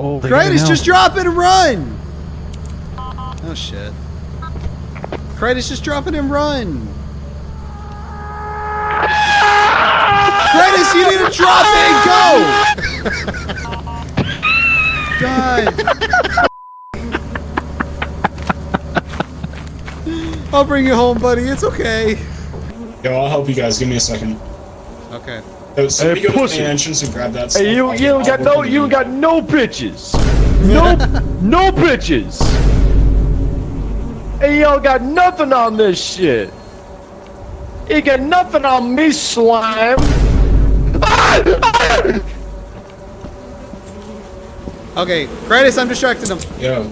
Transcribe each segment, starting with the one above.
Oh, Kratos, just drop it and run! Oh shit. Kratos, just drop it and run! Kratos, you need to drop it and go! God. I'll bring you home, buddy. It's okay. Yo, I'll help you guys. Give me a second. Okay. So Hey, we go to pussy. the entrance and grab that stuff. Hey, you ain't got no bitches. No bitches. Hey, you don't got nothing on this shit. You got nothing on me, slime. Okay, Kratos, I'm distracting him. Yo.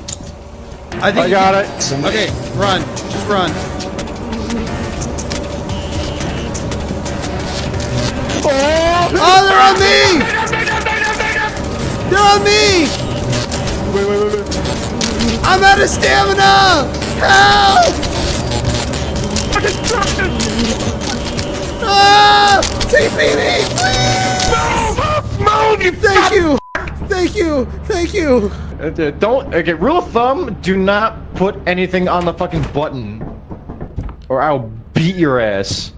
I think I got it. Somebody. Okay, run. Just run. Oh, they're on me! They're on me! Wait. I'm out of stamina! Help! Ah! TP me, please! Move, you Thank you! Thank you! Thank you! Don't. Okay, rule of thumb: do not put anything on the fucking button, or I'll beat your ass.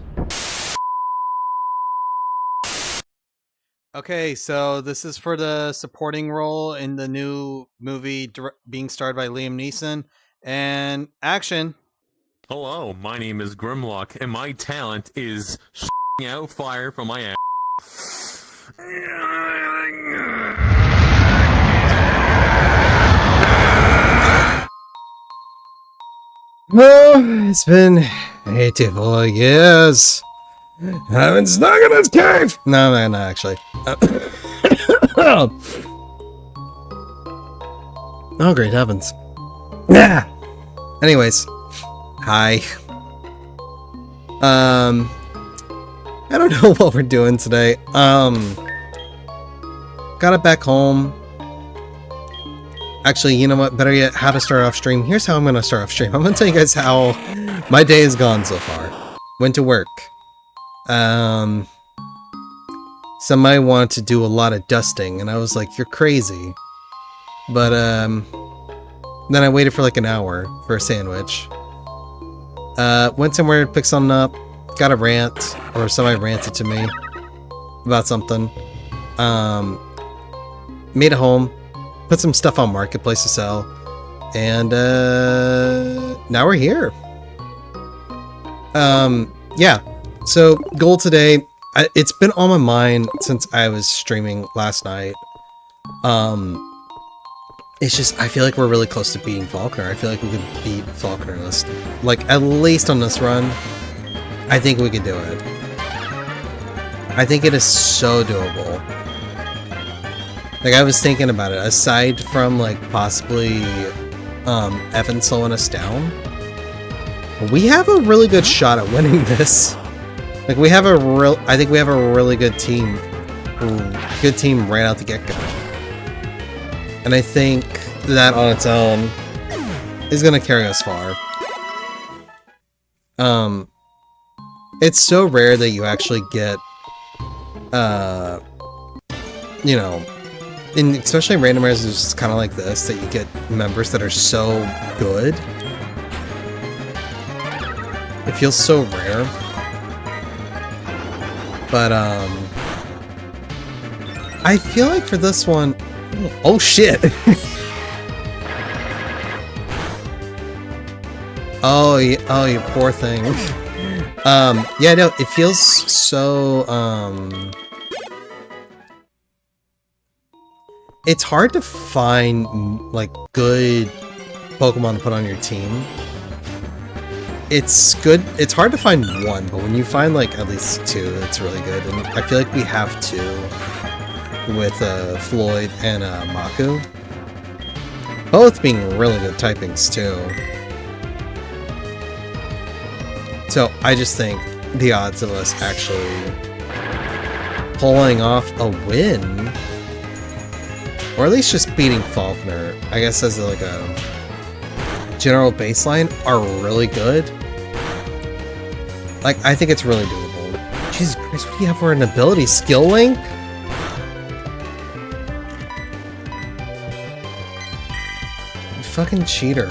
Okay, so this is for the supporting role in the new movie being starred by Liam Neeson. And action. Hello, my name is Grimlock, and my talent is out fire from my ass. Oh, it's been 84 years. I've been stuck in this cave. No, not actually. Oh, great heavens. Yeah. Anyways, hi. I don't know what we're doing today. Got it back home. Actually, you know what? Better yet, how to start off stream. Here's how I'm gonna start off stream. I'm gonna tell you guys how my day has gone so far. Went to work. Somebody wanted to do a lot of dusting, and I was like, "You're crazy." But then I waited for like an hour for a sandwich. Went somewhere to pick something up. Got a rant, or somebody ranted to me about something. Made it home. Put some stuff on Marketplace to sell, and now we're here. Yeah. So goal today. It's been on my mind since I was streaming last night. It's just I feel like we're really close to beating Faulkner. I feel like we could beat Faulkner like at least on this run. I think we could do it. I think it is so doable. Like, I was thinking about it, aside from, like, possibly, Evan slowing us down, we have a really good shot at winning this. Like, I think we have a really good team. Good team right out the get-go. And I think that on its own is gonna carry us far. It's so rare that you actually get, you know, and especially in randomized, it's kind of like this, that you get members that are so good. It feels so rare. But, I feel like for this one... Oh, shit! Oh, you poor thing. Yeah, no, it feels so, it's hard to find, like, good Pokemon to put on your team. It's hard to find one, but when you find, like, at least two, it's really good. And I feel like we have two with, Floyd and, Maku. Both being really good typings, too. So, I just think the odds of us actually pulling off a win, or at least just beating Faulkner, I guess as like a general baseline, are really good. Like, I think it's really doable. Jesus Christ, what do you have for an ability? Skill Link? fucking cheater.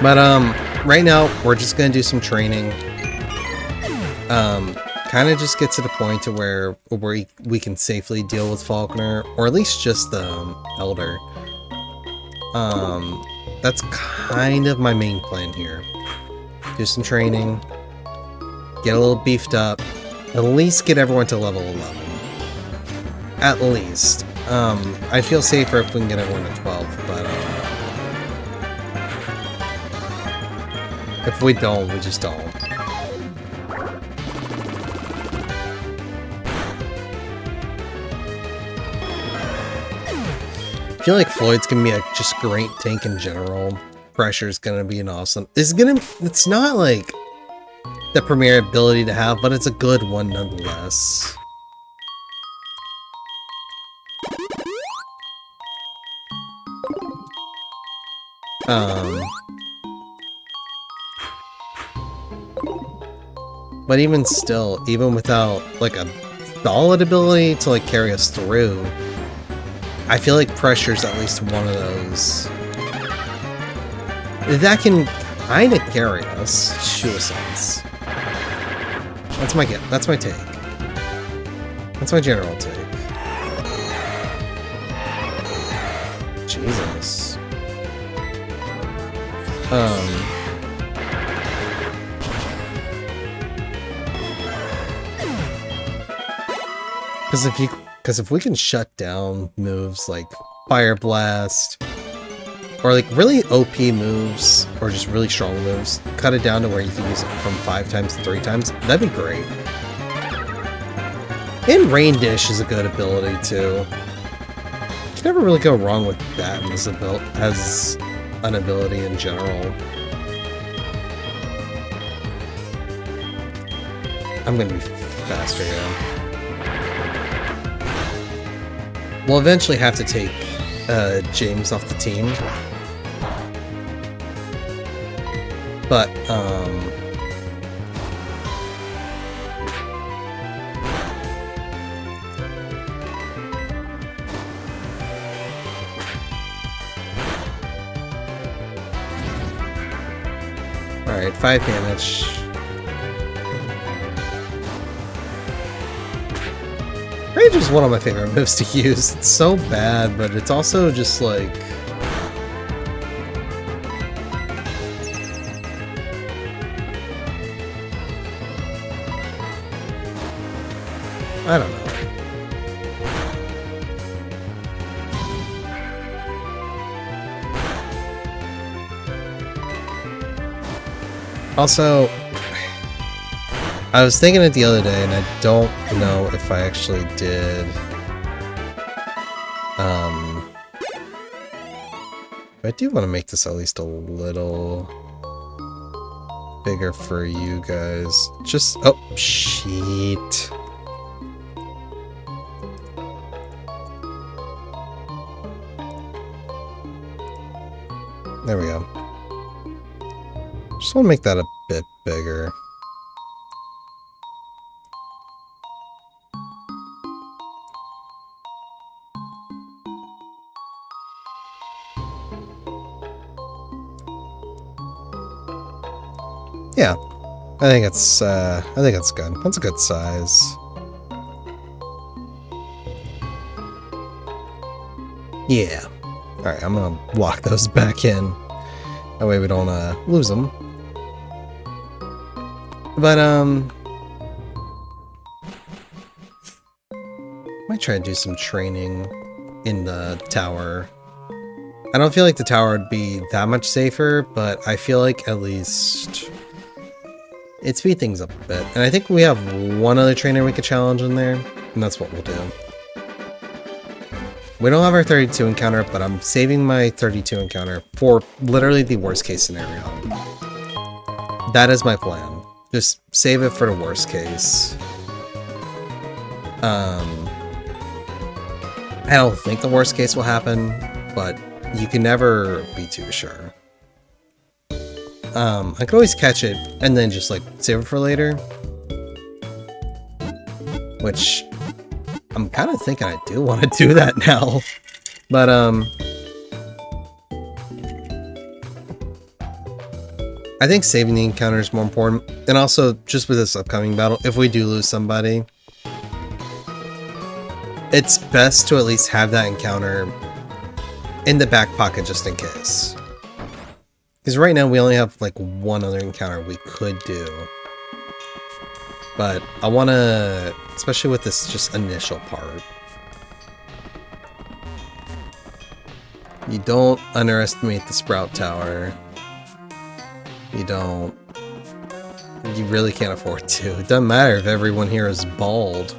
But right now we're just gonna do some training. Kind of just get to the point to where we can safely deal with Faulkner, or at least just the Elder. That's kind of my main plan here. Do some training, get a little beefed up, at least get everyone to level 11. At least. I feel safer if we can get everyone to 12, but if we don't, we just don't. I feel like Floyd's gonna be a just great tank in general. Pressure's gonna be an awesome. It's not like the premier ability to have, but it's a good one nonetheless. But even still, even without like a solid ability to like carry us through, I feel like Pressure's at least one of those that can kind of carry us. Suicides. That's my take. That's my general take. Jesus. Because if we can shut down moves like Fire Blast, or like really OP moves, or just really strong moves, cut it down to where you can use it from 5 times to 3 times, that'd be great. And Rain Dish is a good ability too. You can never really go wrong with that as an ability in general. I'm gonna be faster, yeah. We'll eventually have to take James off the team. But, alright, 5 damage. Rage is one of my favorite moves to use. It's so bad, but it's also just like... I don't know. Also, I was thinking it the other day, and I don't know if I actually did. I do want to make this at least a little bigger for you guys. Just, oh, shit. There we go. Just want to make that a bit bigger. Yeah, I think it's good. That's a good size. Yeah. All right, I'm gonna lock those back in. That way we don't lose them. But might try to do some training in the tower. I don't feel like the tower would be that much safer, but I feel like at least it'd speed things up a bit. And I think we have one other trainer we could challenge in there, and that's what we'll do. We don't have our 32 encounter, but I'm saving my 32 encounter for literally the worst case scenario. That is my plan. Just save it for the worst case. I don't think the worst case will happen, but you can never be too sure. I could always catch it and then just like save it for later. Which I'm kind of thinking I do want to do that now. But I think saving the encounter is more important. And also just with this upcoming battle, if we do lose somebody, it's best to at least have that encounter in the back pocket just in case. Because right now we only have like one other encounter we could do. But I want to, especially with this just initial part. You don't underestimate the Sprout Tower. You don't. You really can't afford to. It doesn't matter if everyone here is bald.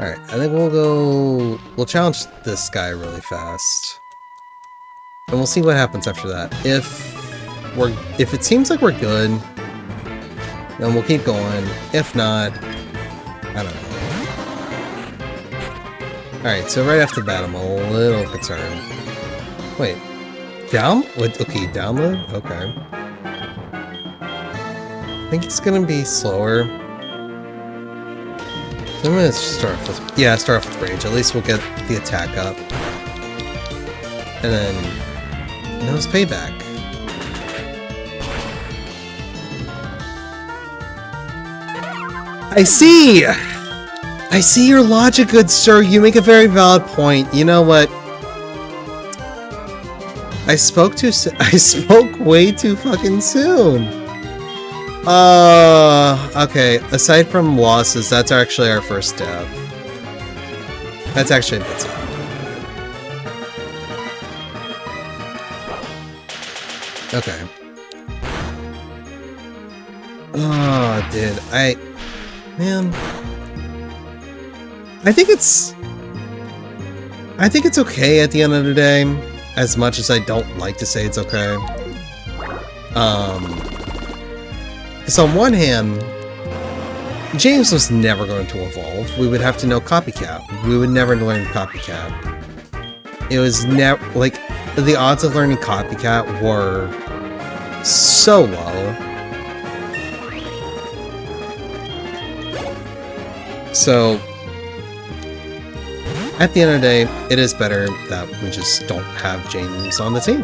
Alright, I think we'll challenge this guy really fast. And we'll see what happens after that. If it seems like we're good, then we'll keep going. If not, I don't know. Alright, so right off the bat, I'm a little concerned. Wait. Okay, download? Okay. I think it's gonna be slower. So I'm gonna start off with... Yeah, start off with Rage. At least we'll get the attack up. And then... Nose Payback. I see! I see your logic, good sir. You make a very valid point. You know what? I spoke way too fucking soon. Okay. Aside from losses, that's actually our first step. That's actually a bit sad. Okay. Oh, dude. Man. I think it's okay at the end of the day, as much as I don't like to say it's okay. Because on one hand, James was never going to evolve. We would have to know Copycat. We would never learn Copycat. It was never, like, the odds of learning Copycat were so low. So, at the end of the day, it is better that we just don't have James on the team.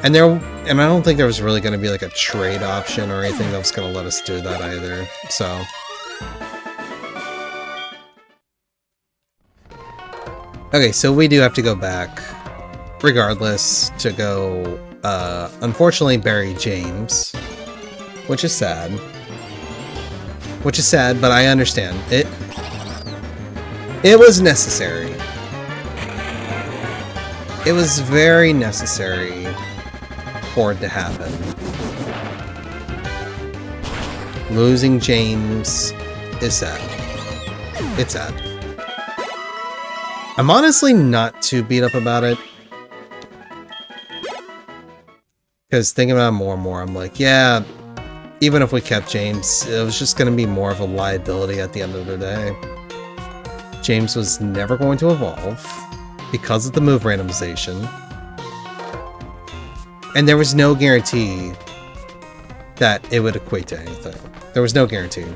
And I don't think there was really going to be like a trade option or anything that was going to let us do that either, so. Okay, so we do have to go back, regardless, to go, unfortunately bury James, which is sad. Which is sad, but I understand. It was necessary. It was very necessary for it to happen. Losing James is sad. It's sad. I'm honestly not too beat up about it. Because thinking about it more and more, I'm like, yeah, even if we kept James, it was just going to be more of a liability at the end of the day. James was never going to evolve because of the move randomization. And there was no guarantee that it would equate to anything. There was no guarantee.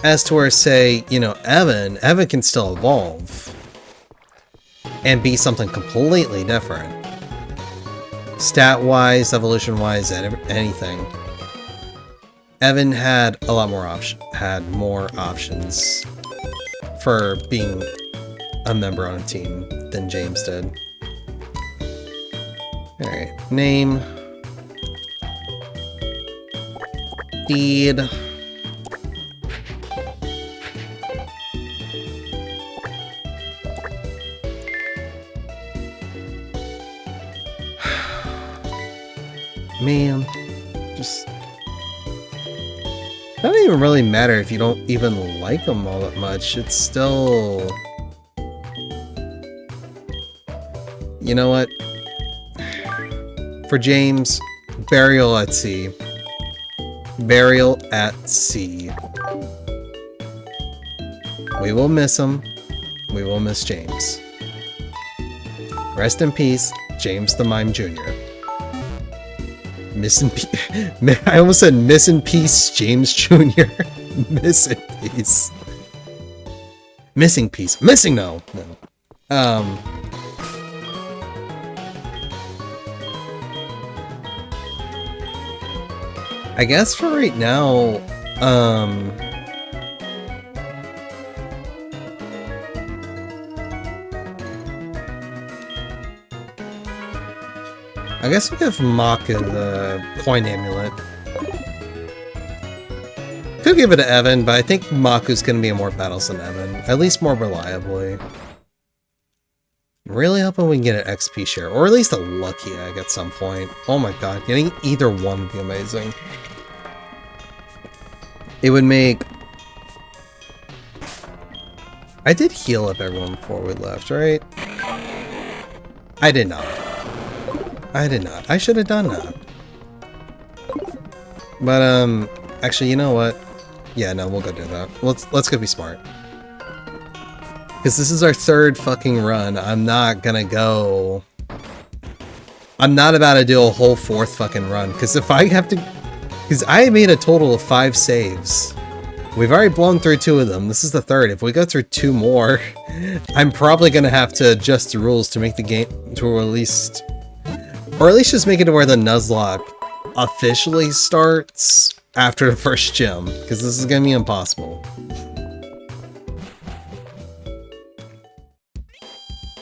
As to where, say, you know, Evan can still evolve and be something completely different. Stat-wise, evolution-wise, anything. Evan had a lot more options for being a member on a team than James did. Alright, name. Feed. Man, just... It doesn't even really matter if you don't even like them all that much. It's still... You know what? For James, Burial at Sea. Burial at Sea. We will miss him. We will miss James. Rest in peace, James the Mime Jr. Miss in peace. I almost said miss in peace, James Jr. Miss in peace. Missing piece. Missing no. I guess for right now, I guess we'll give Maka the coin amulet. Could give it to Evan, but I think Maku's gonna be in more battles than Evan, at least more reliably. I'm really hoping we can get an XP share, or at least a lucky egg at some point. Oh my god, getting either one would be amazing. It would make... I did heal up everyone before we left, right? I did not. I did not. I should have done that. But, actually, you know what? Yeah, no, we'll go do that. Let's go be smart. Because this is our third fucking run. I'm not gonna go... I'm not about to do a whole fourth fucking run. Because if I have to... Because I made a total of 5 saves. We've already blown through 2 of them. This is the third. If we go through 2 more, I'm probably gonna have to adjust the rules to make the game... to at least... Or at least just make it to where the Nuzlocke officially starts after the first gym, because this is going to be impossible.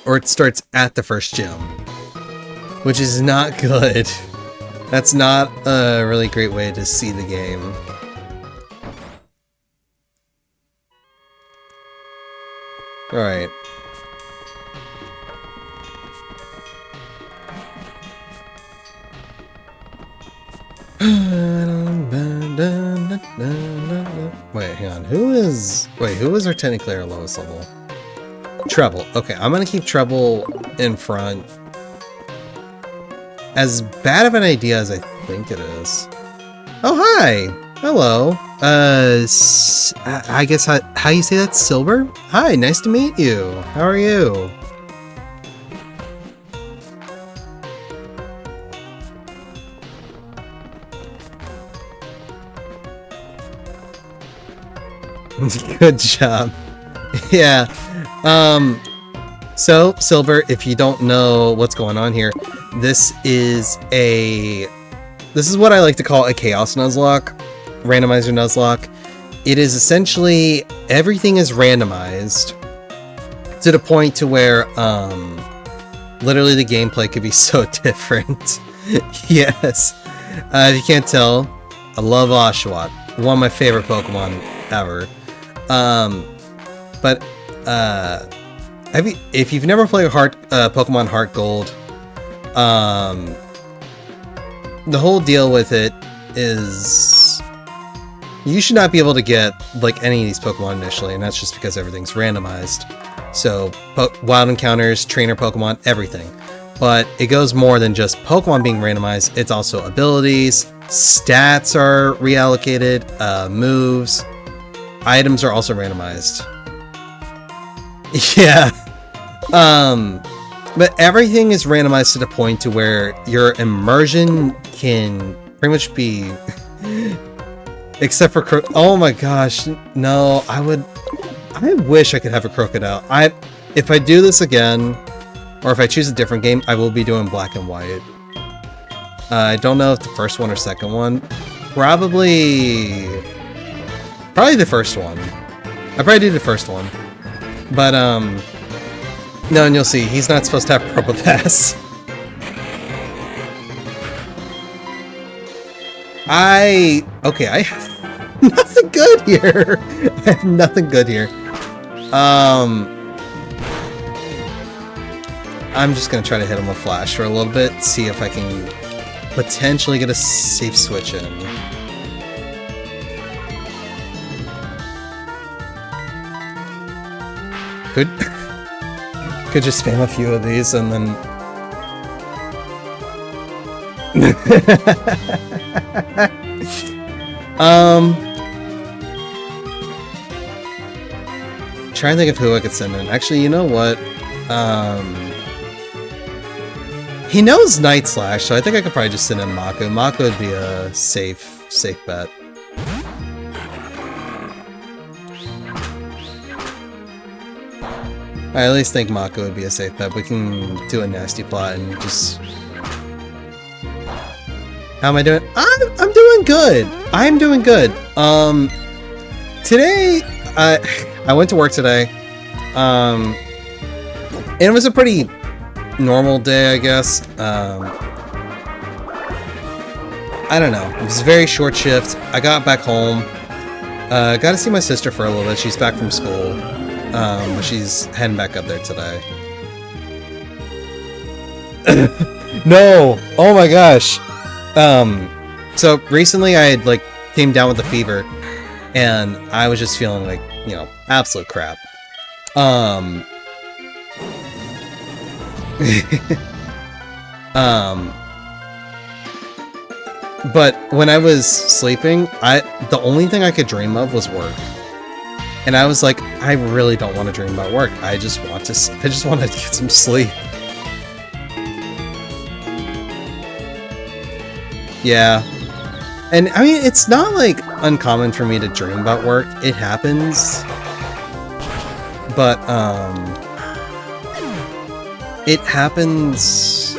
Or it starts at the first gym, which is not good. That's not a really great way to see the game. Alright. Wait, hang on. Who is our technically our lowest level? Treble. Okay, I'm gonna keep Treble in front. As bad of an idea as I think it is. Oh, hi! Hello. I guess how you say that? Silver? Hi, nice to meet you. How are you? Good job. Yeah. So, Silver, if you don't know what's going on here, this is what I like to call a Chaos Nuzlocke, randomizer Nuzlocke. It is essentially, everything is randomized to the point to where, literally the gameplay could be so different. Yes. If you can't tell, I love Oshawott. One of my favorite Pokemon ever. If you've never played Pokemon Heartgold, the whole deal with it is you should not be able to get like any of these Pokemon initially, and that's just because everything's randomized. So wild encounters, trainer Pokemon, everything. But it goes more than just Pokemon being randomized. It's also abilities, stats are reallocated, moves. Items are also randomized. Yeah. But everything is randomized to the point to where your immersion can pretty much be... Except for... Oh my gosh. No, I wish I could have a Crocodile. If I do this again, or if I choose a different game, I will be doing black and white. I don't know if the first one or second one. Probably the first one. I probably do the first one. But, no, and you'll see, he's not supposed to have Purple Pass. Okay, I have nothing good here. I have nothing good here. I'm just gonna try to hit him with Flash for a little bit, see if I can potentially get a safe switch in. Could just spam a few of these and then... trying to think of who I could send in. Actually, you know what? He knows Night Slash, so I think I could probably just send in Mako. Mako would be a safe bet. I at least think Mako would be a safe bet. We can do a nasty plot and just... How am I doing? I'm doing good. I'm doing good. Today I went to work today. And it was a pretty normal day, I guess. I don't know. It was a very short shift. I got back home. Got to see my sister for a little bit. She's back from school. But she's heading back up there today. No! Oh my gosh! So recently I had, like, came down with a fever, and I was just feeling like, you know, absolute crap. But when I was sleeping, the only thing I could dream of was work. And I was like, I really don't want to dream about work. I just want to get some sleep. Yeah. And I mean, it's not like uncommon for me to dream about work. It happens. But it happens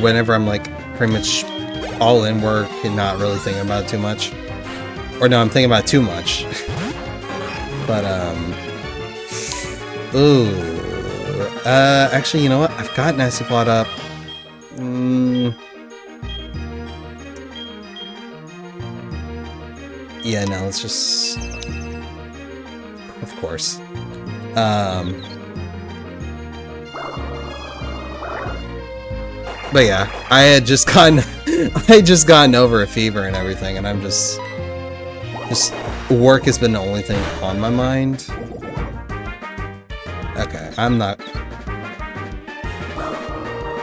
whenever I'm like pretty much all in work and not really thinking about it too much. Or no, I'm thinking about it too much. But, ooh. Actually, you know what? I've got Nasty Plot up. Yeah, no, let's just... Of course. But yeah, I had just gotten over a fever and everything, and I'm just work has been the only thing on my mind. Okay, I'm not...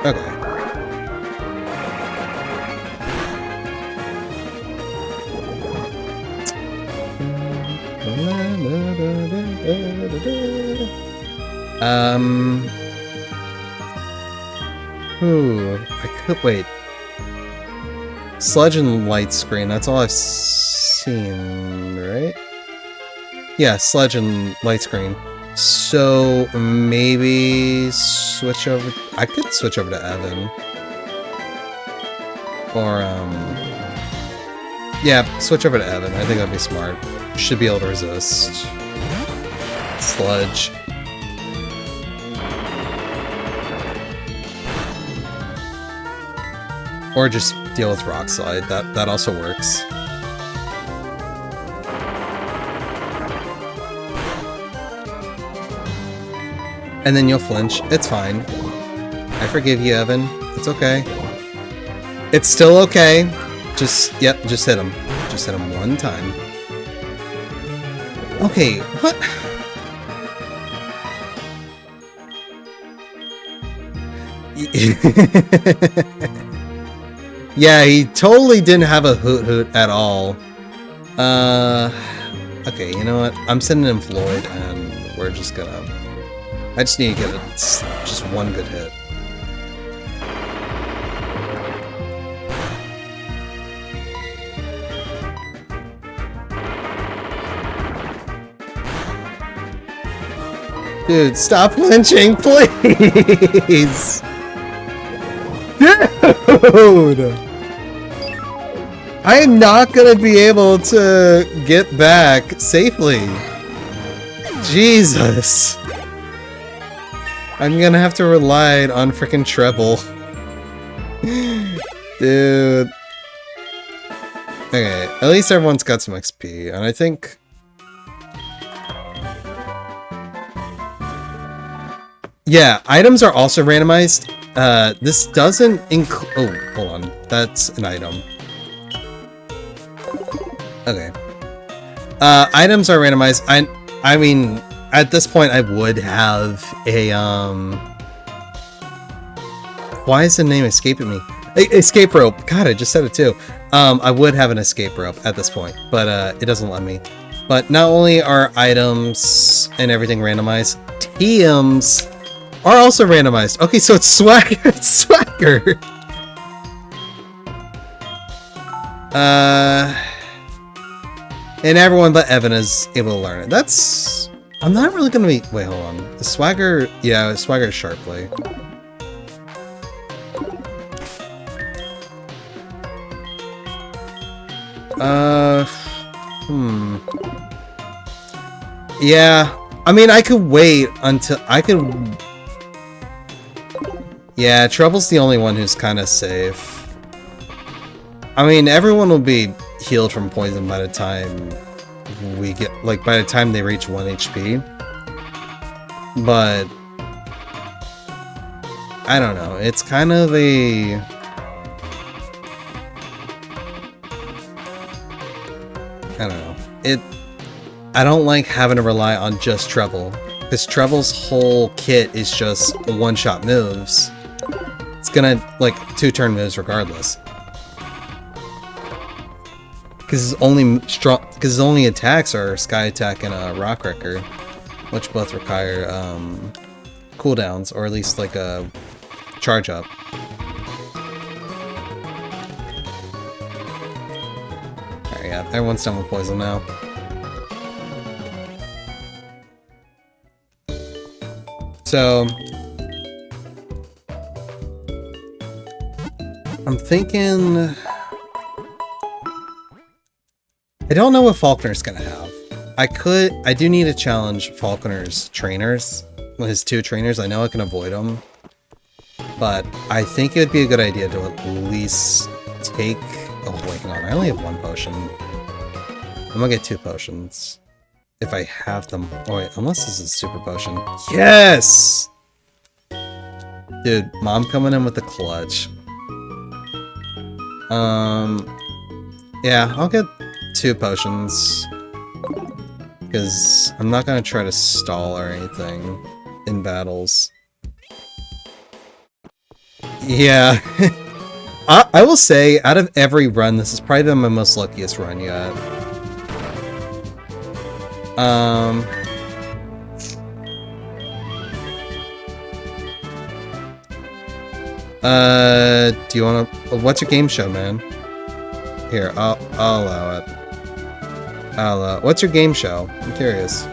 Okay. Ooh, I could wait. Sludge and light screen, that's all I've seen, right? Yeah, sludge and light screen. So maybe switch over. I could switch over to Evan. Or yeah, switch over to Evan. I think that'd be smart. Should be able to resist sludge. Or just deal with rock slide. That also works. And then you'll flinch. It's fine. I forgive you, Evan. It's okay. It's still okay. Just hit him. Just hit him one time. Okay, what? Yeah, he totally didn't have a hoot at all. Okay, you know what? I'm sending him Floyd, and we're just gonna... I just need to get just one good hit. Dude, stop flinching, please! Dude! I am not gonna be able to get back safely. Jesus. I'm gonna have to rely on frickin' treble. Dude. Okay, at least everyone's got some XP, and I think... Yeah, items are also randomized. This doesn't include... Oh, hold on. That's an item. Okay. Items are randomized. I mean, at this point, I would have a, Why is the name escaping me? Escape rope. God, I just said it too. I would have an escape rope at this point, but, it doesn't let me. But not only are items and everything randomized, TMs are also randomized. Okay, so it's Swagger. It's Swagger. And everyone but Evan is able to learn it. That's... I'm not really gonna be... Wait, hold on. The Swagger... Yeah, Swagger sharply. Yeah, I mean, I could wait until... I could... Yeah, Trouble's the only one who's kind of safe. I mean, everyone will be healed from poison by the time we get... Like, by the time they reach 1 HP. But... I don't know, it's kind of a... I don't know. I don't like having to rely on just Treble. Because Treble's whole kit is just one-shot moves. It's gonna, like, 2-turn moves regardless. Because his only attacks are Sky Attack and Rock Wrecker. Which both require, cooldowns, or at least, like, a charge up. Yeah, everyone's done with poison now. So... I'm thinking... I don't know what Faulkner's gonna have. I do need to challenge Faulkner's trainers. His 2 trainers, I know I can avoid them. But I think it would be a good idea to at least take... Oh, wait, hang on. I only have 1 potion. I'm gonna get 2 potions. If I have them. Oh, wait, unless this is a super potion. Yes! Dude, Mom coming in with the clutch. Yeah, I'll get 2 potions. Because I'm not gonna try to stall or anything in battles. Yeah. I will say, out of every run, this has probably been my most luckiest run yet. Do you wanna... What's your game show, man? Here, I'll allow it. What's your game show? I'm curious.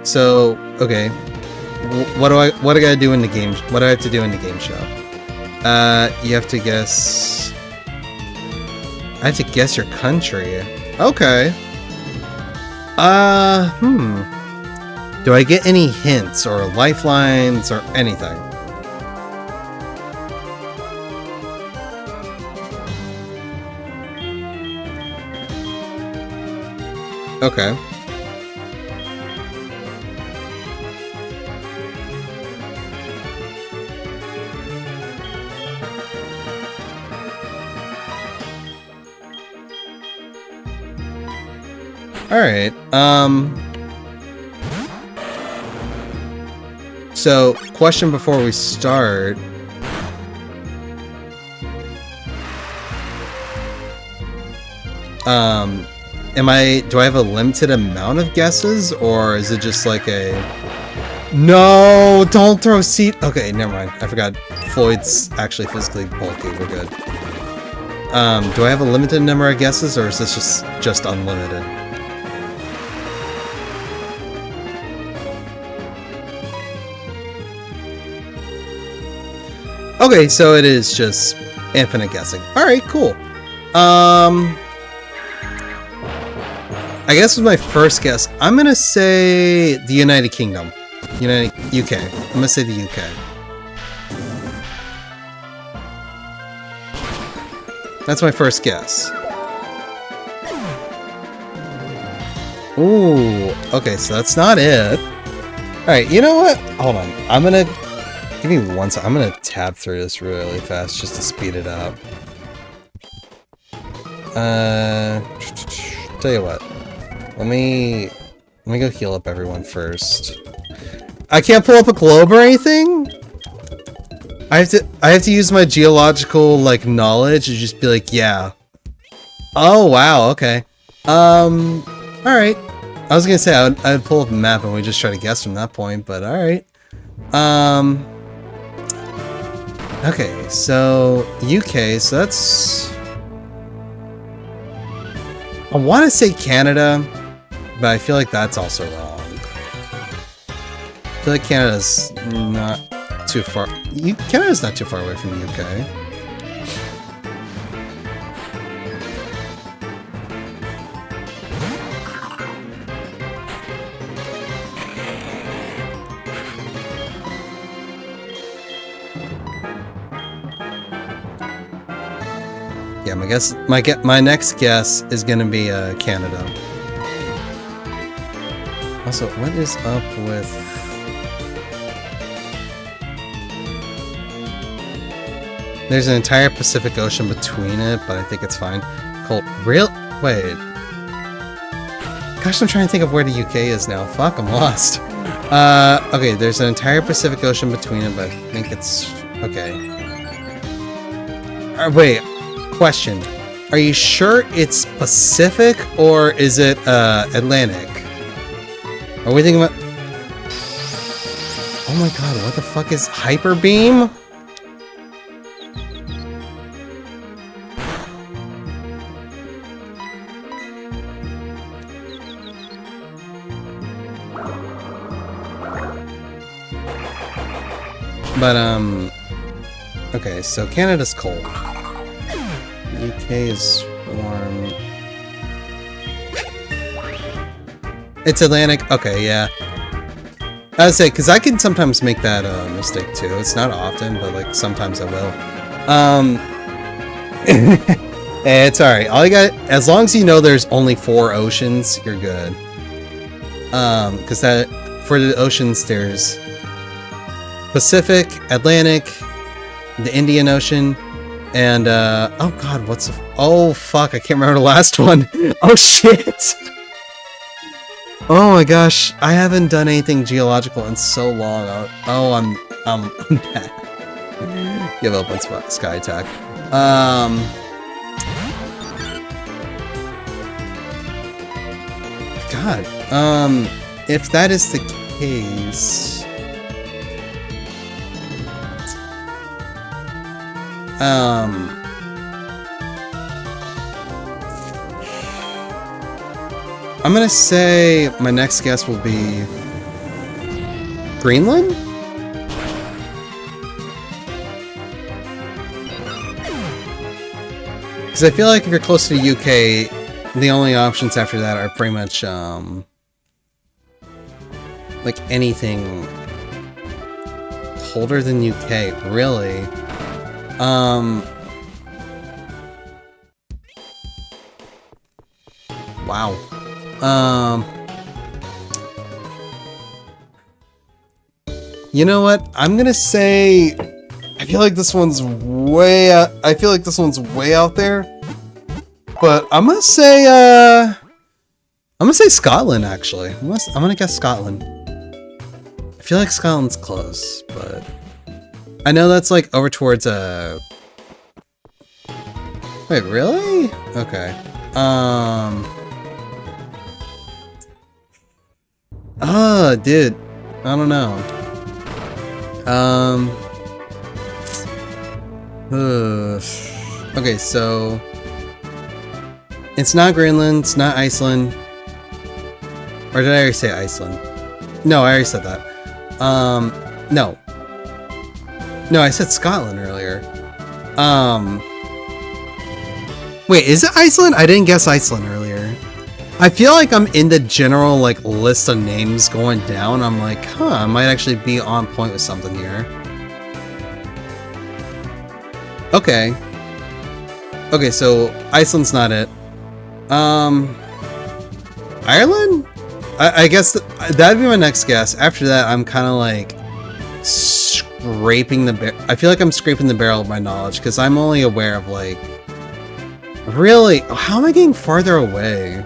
So, okay. What do I gotta do in the game? What do I have to do in the game show? You have to guess... I have to guess your country. Okay. Do I get any hints or lifelines or anything? Okay. Alright, so, question before we start. Do I have a limited amount of guesses, or is it just like a... No, don't throw seed... Okay, never mind, I forgot. Floyd's actually physically bulky, we're good. Do I have a limited number of guesses, or is this just unlimited? Okay, so it is just infinite guessing. Alright, cool. I guess with my first guess, I'm gonna say the United Kingdom. UK. I'm gonna say the UK. That's my first guess. Ooh, okay, so that's not it. Alright, you know what? Hold on. I'm gonna... Give me one second. I'm gonna tab through this really fast just to speed it up. Tell you what. Let me go heal up everyone first. I can't pull up a globe or anything? I have to use my geological, like, knowledge and just be like, yeah. Oh, wow, okay. Alright. I was gonna say I'd pull up a map and we just try to guess from that point, but alright. Okay, so UK, so that's... I want to say Canada, but I feel like that's also wrong. I feel like Canada's not too far... Canada's not too far away from the UK. Yeah, my next guess is gonna be Canada. Also, what is up with? There's an entire Pacific Ocean between it, but I think it's fine. Cold. Wait. Gosh, I'm trying to think of where the UK is now. Fuck, I'm lost. Okay, there's an entire Pacific Ocean between it, but I think it's okay. Wait. Question. Are you sure it's Pacific or is it Atlantic? Are we thinking about... Oh my god, what the fuck is Hyper Beam? But okay, so Canada's cold. UK is warm. It's Atlantic. Okay, yeah. I would say, because I can sometimes make that mistake too. It's not often, but like sometimes I will. It's alright. All you got, as long as you know there's only 4 oceans, you're good. Because that for the oceans there's Pacific, Atlantic, the Indian Ocean. And, oh god, what's the... Oh, fuck, I can't remember the last one. Oh, shit! Oh my gosh, I haven't done anything geological in so long. Oh, I'm bad. Give up on Sky Attack. God, if that is the case... I'm gonna say my next guess will be Greenland? Because I feel like if you're close to the UK, the only options after that are pretty much, like anything colder than UK, really. Wow. You know what? I'm gonna say... I feel like this one's way out... I feel like this one's way out there. But I'm gonna say, I'm gonna say Scotland, actually. I'm gonna guess Scotland. I feel like Scotland's close, but... I know that's like over towards wait, really? Okay. Oh, dude. I don't know. Okay, so it's not Greenland, it's not Iceland. Or did I already say Iceland? No, I already said that. No. No, I said Scotland earlier. Wait, is it Iceland? I didn't guess Iceland earlier. I feel like I'm in the general, like, list of names going down. I'm like, huh, I might actually be on point with something here. Okay. Okay, so Iceland's not it. Ireland? I guess that'd be my next guess. After that, I'm kind of like scraping the I feel like I'm scraping the barrel of my knowledge because I'm only aware of like really how am I getting farther away?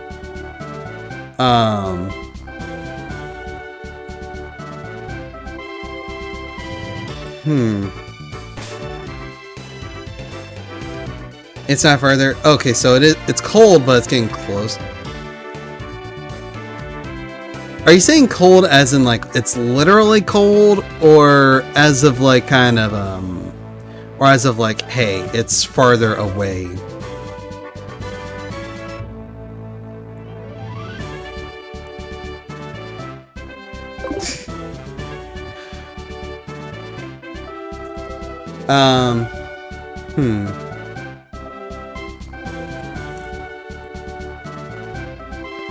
It's not further. Okay, so it's cold, but it's getting close. Are you saying cold as in like it's literally cold, or as of like kind of or as of like, hey, it's farther away?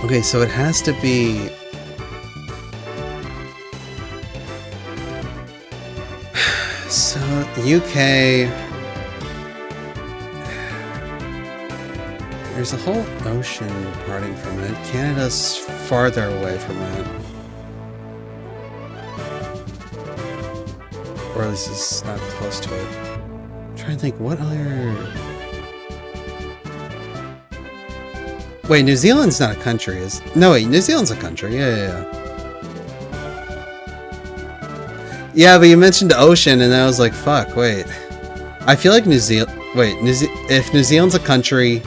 Okay, so it has to be. So, UK. There's a whole ocean parting from it. Canada's farther away from it. Or at least it's not close to it. I'm trying to think, what other... Wait, New Zealand's not a country, is... No, wait, New Zealand's a country. Yeah. Yeah, but you mentioned the ocean, and I was like, fuck, wait. I feel like New Zealand... Wait, if New Zealand's a country,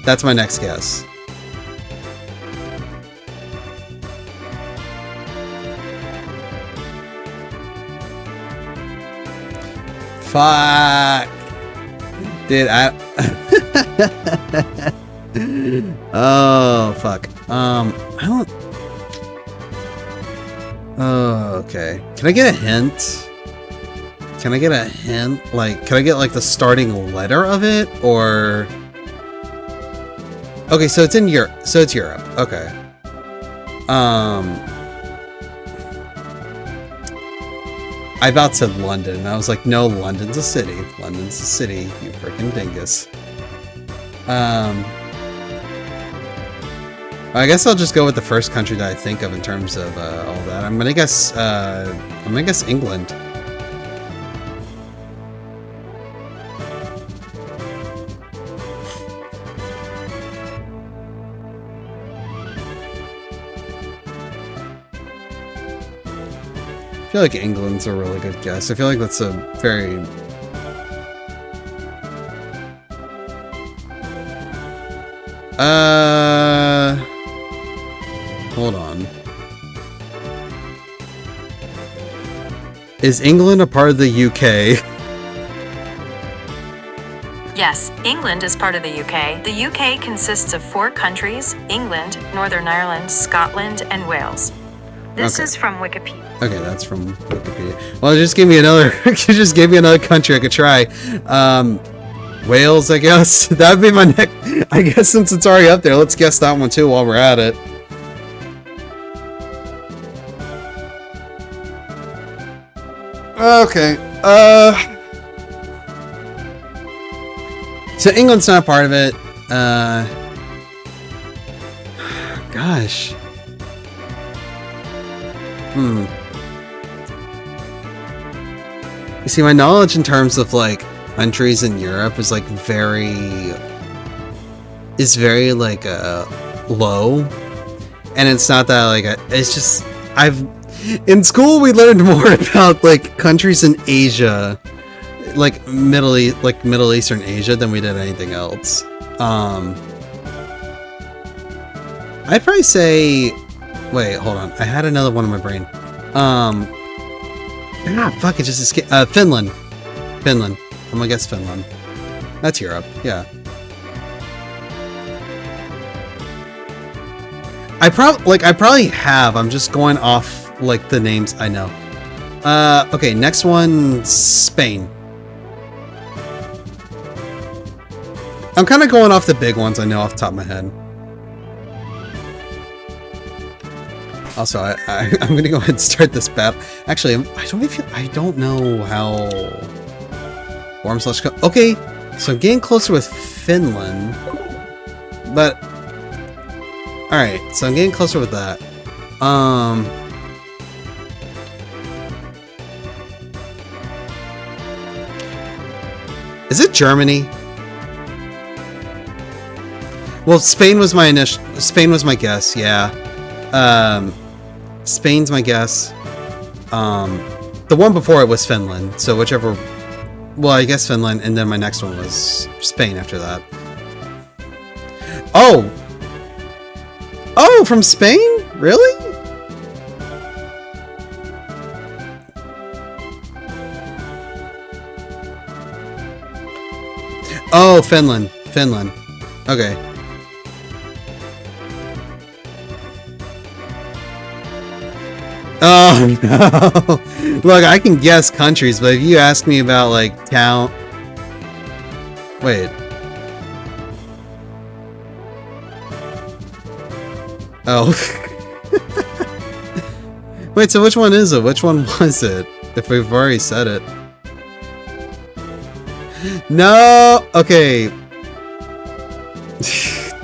that's my next guess. Fuck! Dude, I... Oh, fuck. I don't... Oh, okay. Can I get a hint? Can I get a hint? Like, can I get, like, the starting letter of it? Or... Okay, so it's in Europe. So it's Europe. Okay. I about said London, and I was like, no, London's a city. London's a city, you freaking dingus. I guess I'll just go with the first country that I think of in terms of all that. I'm gonna guess England. I feel like England's a really good guess. I feel like that's a very... Hold on. Is England a part of the UK? Yes, England is part of the UK. The UK consists of 4 countries: England, Northern Ireland, Scotland, and Wales. This is from Wikipedia. Okay, that's from Wikipedia. Well, just give me another. Just gave me another country I could try. Wales, I guess. That would be my next. I guess since it's already up there, let's guess that one too while we're at it. Okay. So England's not part of it. Gosh. You see, my knowledge in terms of like countries in Europe is like very like low, and it's not that like it's just in school we learned more about like countries in Asia, like Middle Eastern Asia, than we did anything else. I'd probably say. Wait, hold on. I had another one in my brain. Fuck, it just escaped. Finland. Finland. I'm gonna guess Finland. That's Europe, yeah. I probably have. I'm just going off, like, the names I know. Okay, next one, Spain. I'm kind of going off the big ones I know off the top of my head. Also, I'm gonna go ahead and start this battle. Actually, I don't know how warm slash cold. Okay, so I'm getting closer with Finland, but all right, so I'm getting closer with that. Is it Germany? Well, Spain was my guess, yeah. Spain's my guess. The one before it was Finland, so whichever... Well, I guess Finland, and then my next one was Spain after that. Oh! Oh, from Spain? Really? Oh, Finland. Finland. Okay. Oh, no. Look, I can guess countries, but if you ask me about, like, town... Wait. Oh. Wait, so which one is it? Which one was it? If we've already said it. No! Okay.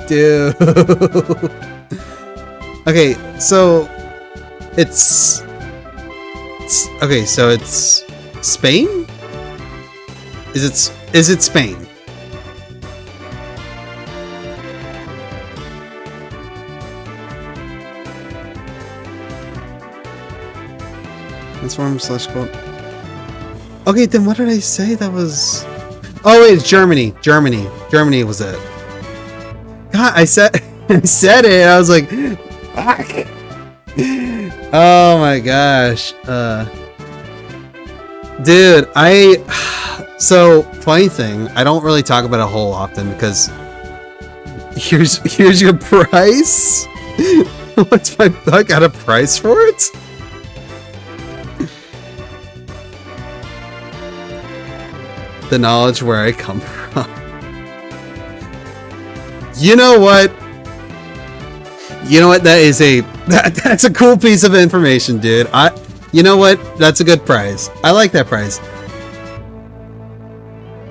Dude. Okay, so... It's... Okay, so it's... Spain? Is it Spain? Transform / quote. Okay, then what did I say? That was... Oh wait, it's Germany. Germany. Germany was it. God, I said I said it. I was like, fuck. Oh my gosh. Dude, so funny thing, I don't really talk about it a whole often because here's your price. What's my... I got a price for it? The knowledge where I come from. You know what? You know what? That is that's a cool piece of information, dude. You know what? That's a good prize. I like that prize.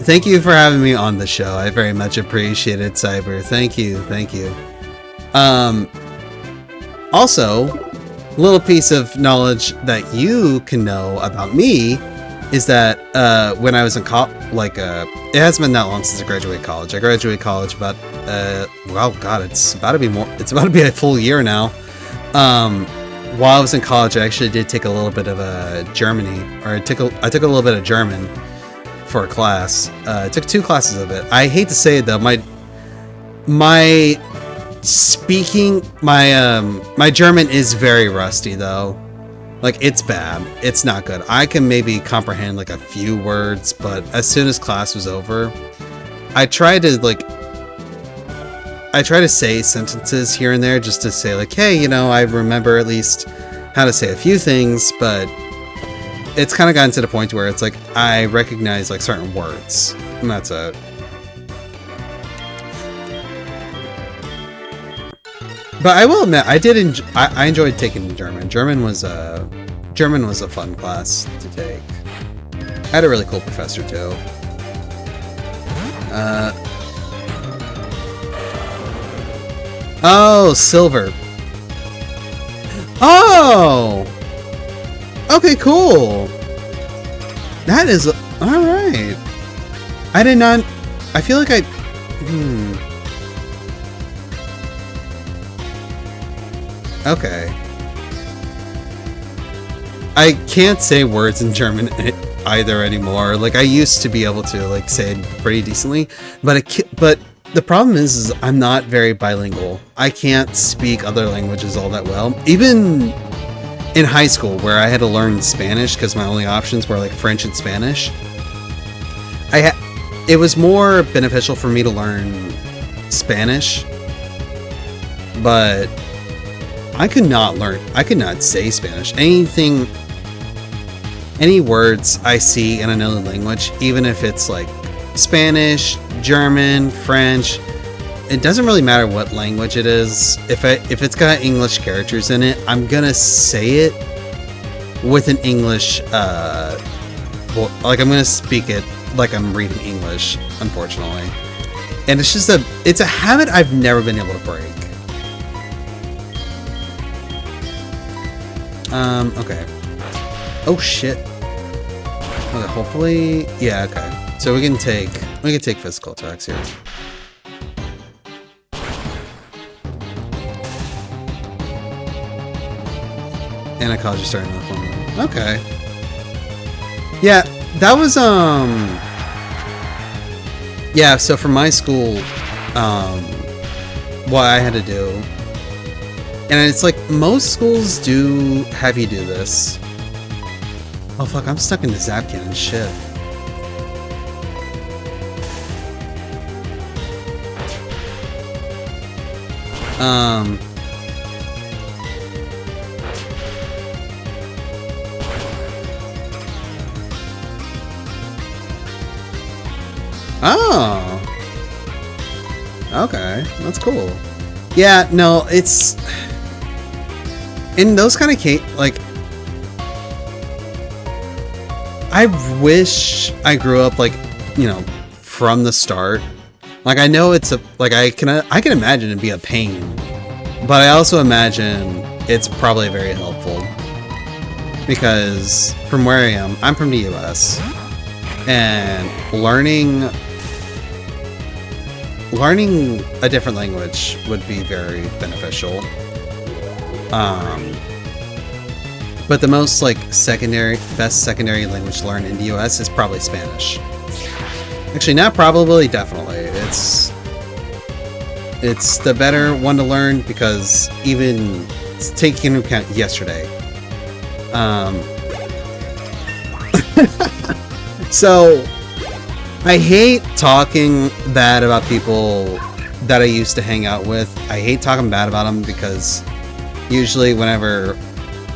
Thank you for having me on the show. I very much appreciate it, Cyber. Thank you. Thank you. Also, a little piece of knowledge that you can know about me is that when I was in college, it hasn't been that long since I graduated college. I graduated college about, well, God, it's about to be a full year now. While I was in college, I actually did take a little bit of I took a little bit of German for a class. I took 2 classes of it. I hate to say it though, my speaking, my German is very rusty though. Like, it's bad. It's not good. I can maybe comprehend like a few words, but as soon as class was over, I tried to say sentences here and there just to say like, hey, you know, I remember at least how to say a few things, but it's kind of gotten to the point where it's like I recognize like certain words, and that's it. But I will admit, I enjoyed taking German. German was a fun class to take. I had a really cool professor too. Oh, silver. Oh! Okay, cool. That is... Alright. I did not... I feel like I... Okay. I can't say words in German either anymore. Like, I used to be able to, like, say it pretty decently, but the problem is I'm not very bilingual. I can't speak other languages all that well. Even in high school, where I had to learn Spanish because my only options were like French and Spanish, it was more beneficial for me to learn Spanish, but I could not say Spanish. Any words I see in another language, even if it's like Spanish, German, French, it doesn't really matter what language it is. If it's got English characters in it, I'm gonna say it with an English, like I'm gonna speak it like I'm reading English, unfortunately. And it's a habit I've never been able to break. Okay. Oh shit. Okay, hopefully, yeah, okay. So we can take physical attacks here. And I caused you starting off on them. Okay. Yeah, that was yeah, so for my school, what I had to do, and it's like most schools do have you do this. Oh fuck, I'm stuck in the zap cannon, shit. Oh. Okay, that's cool. Yeah, no, it's in those kind of like I wish I grew up like, you know, from the start. Like I know it's a I can imagine it'd be a pain, but I also imagine it's probably very helpful because from where I am, I'm from the US, and learning a different language would be very beneficial. But the most best secondary language to learn in the US is probably Spanish. Actually, not probably, definitely. It's the better one to learn because even taking into account yesterday. So I hate talking bad about people that I used to hang out with. I hate talking bad about them because usually whenever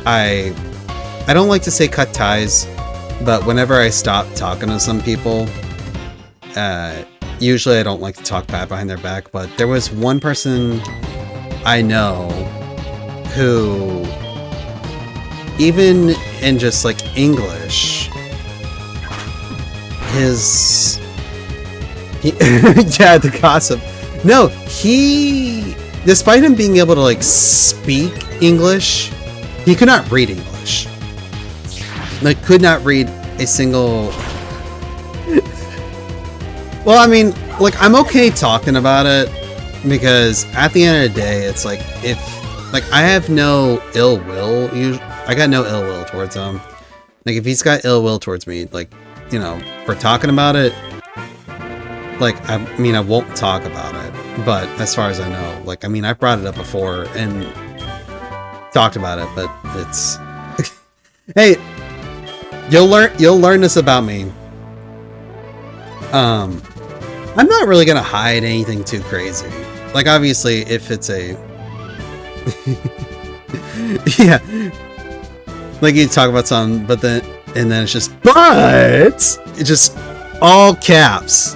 I don't like to say cut ties, but whenever I stop talking to some people, usually I don't like to talk bad behind their back, but there was one person I know who, even in just like English, yeah, the gossip. No, despite him being able to like speak English, he could not read English. Like, could not read a single. Well, I mean, like, I'm okay talking about it because at the end of the day, it's like I have no ill will. I got no ill will towards him. Like, if he's got ill will towards me, like, you know, for talking about it, like, I mean, I won't talk about it. But as far as I know, like, I mean, I brought it up before and talked about it, but it's hey, you'll learn this about me. I'm not really gonna hide anything too crazy. Like, obviously, if it's a yeah, like you talk about something, but then it's just it's just all caps.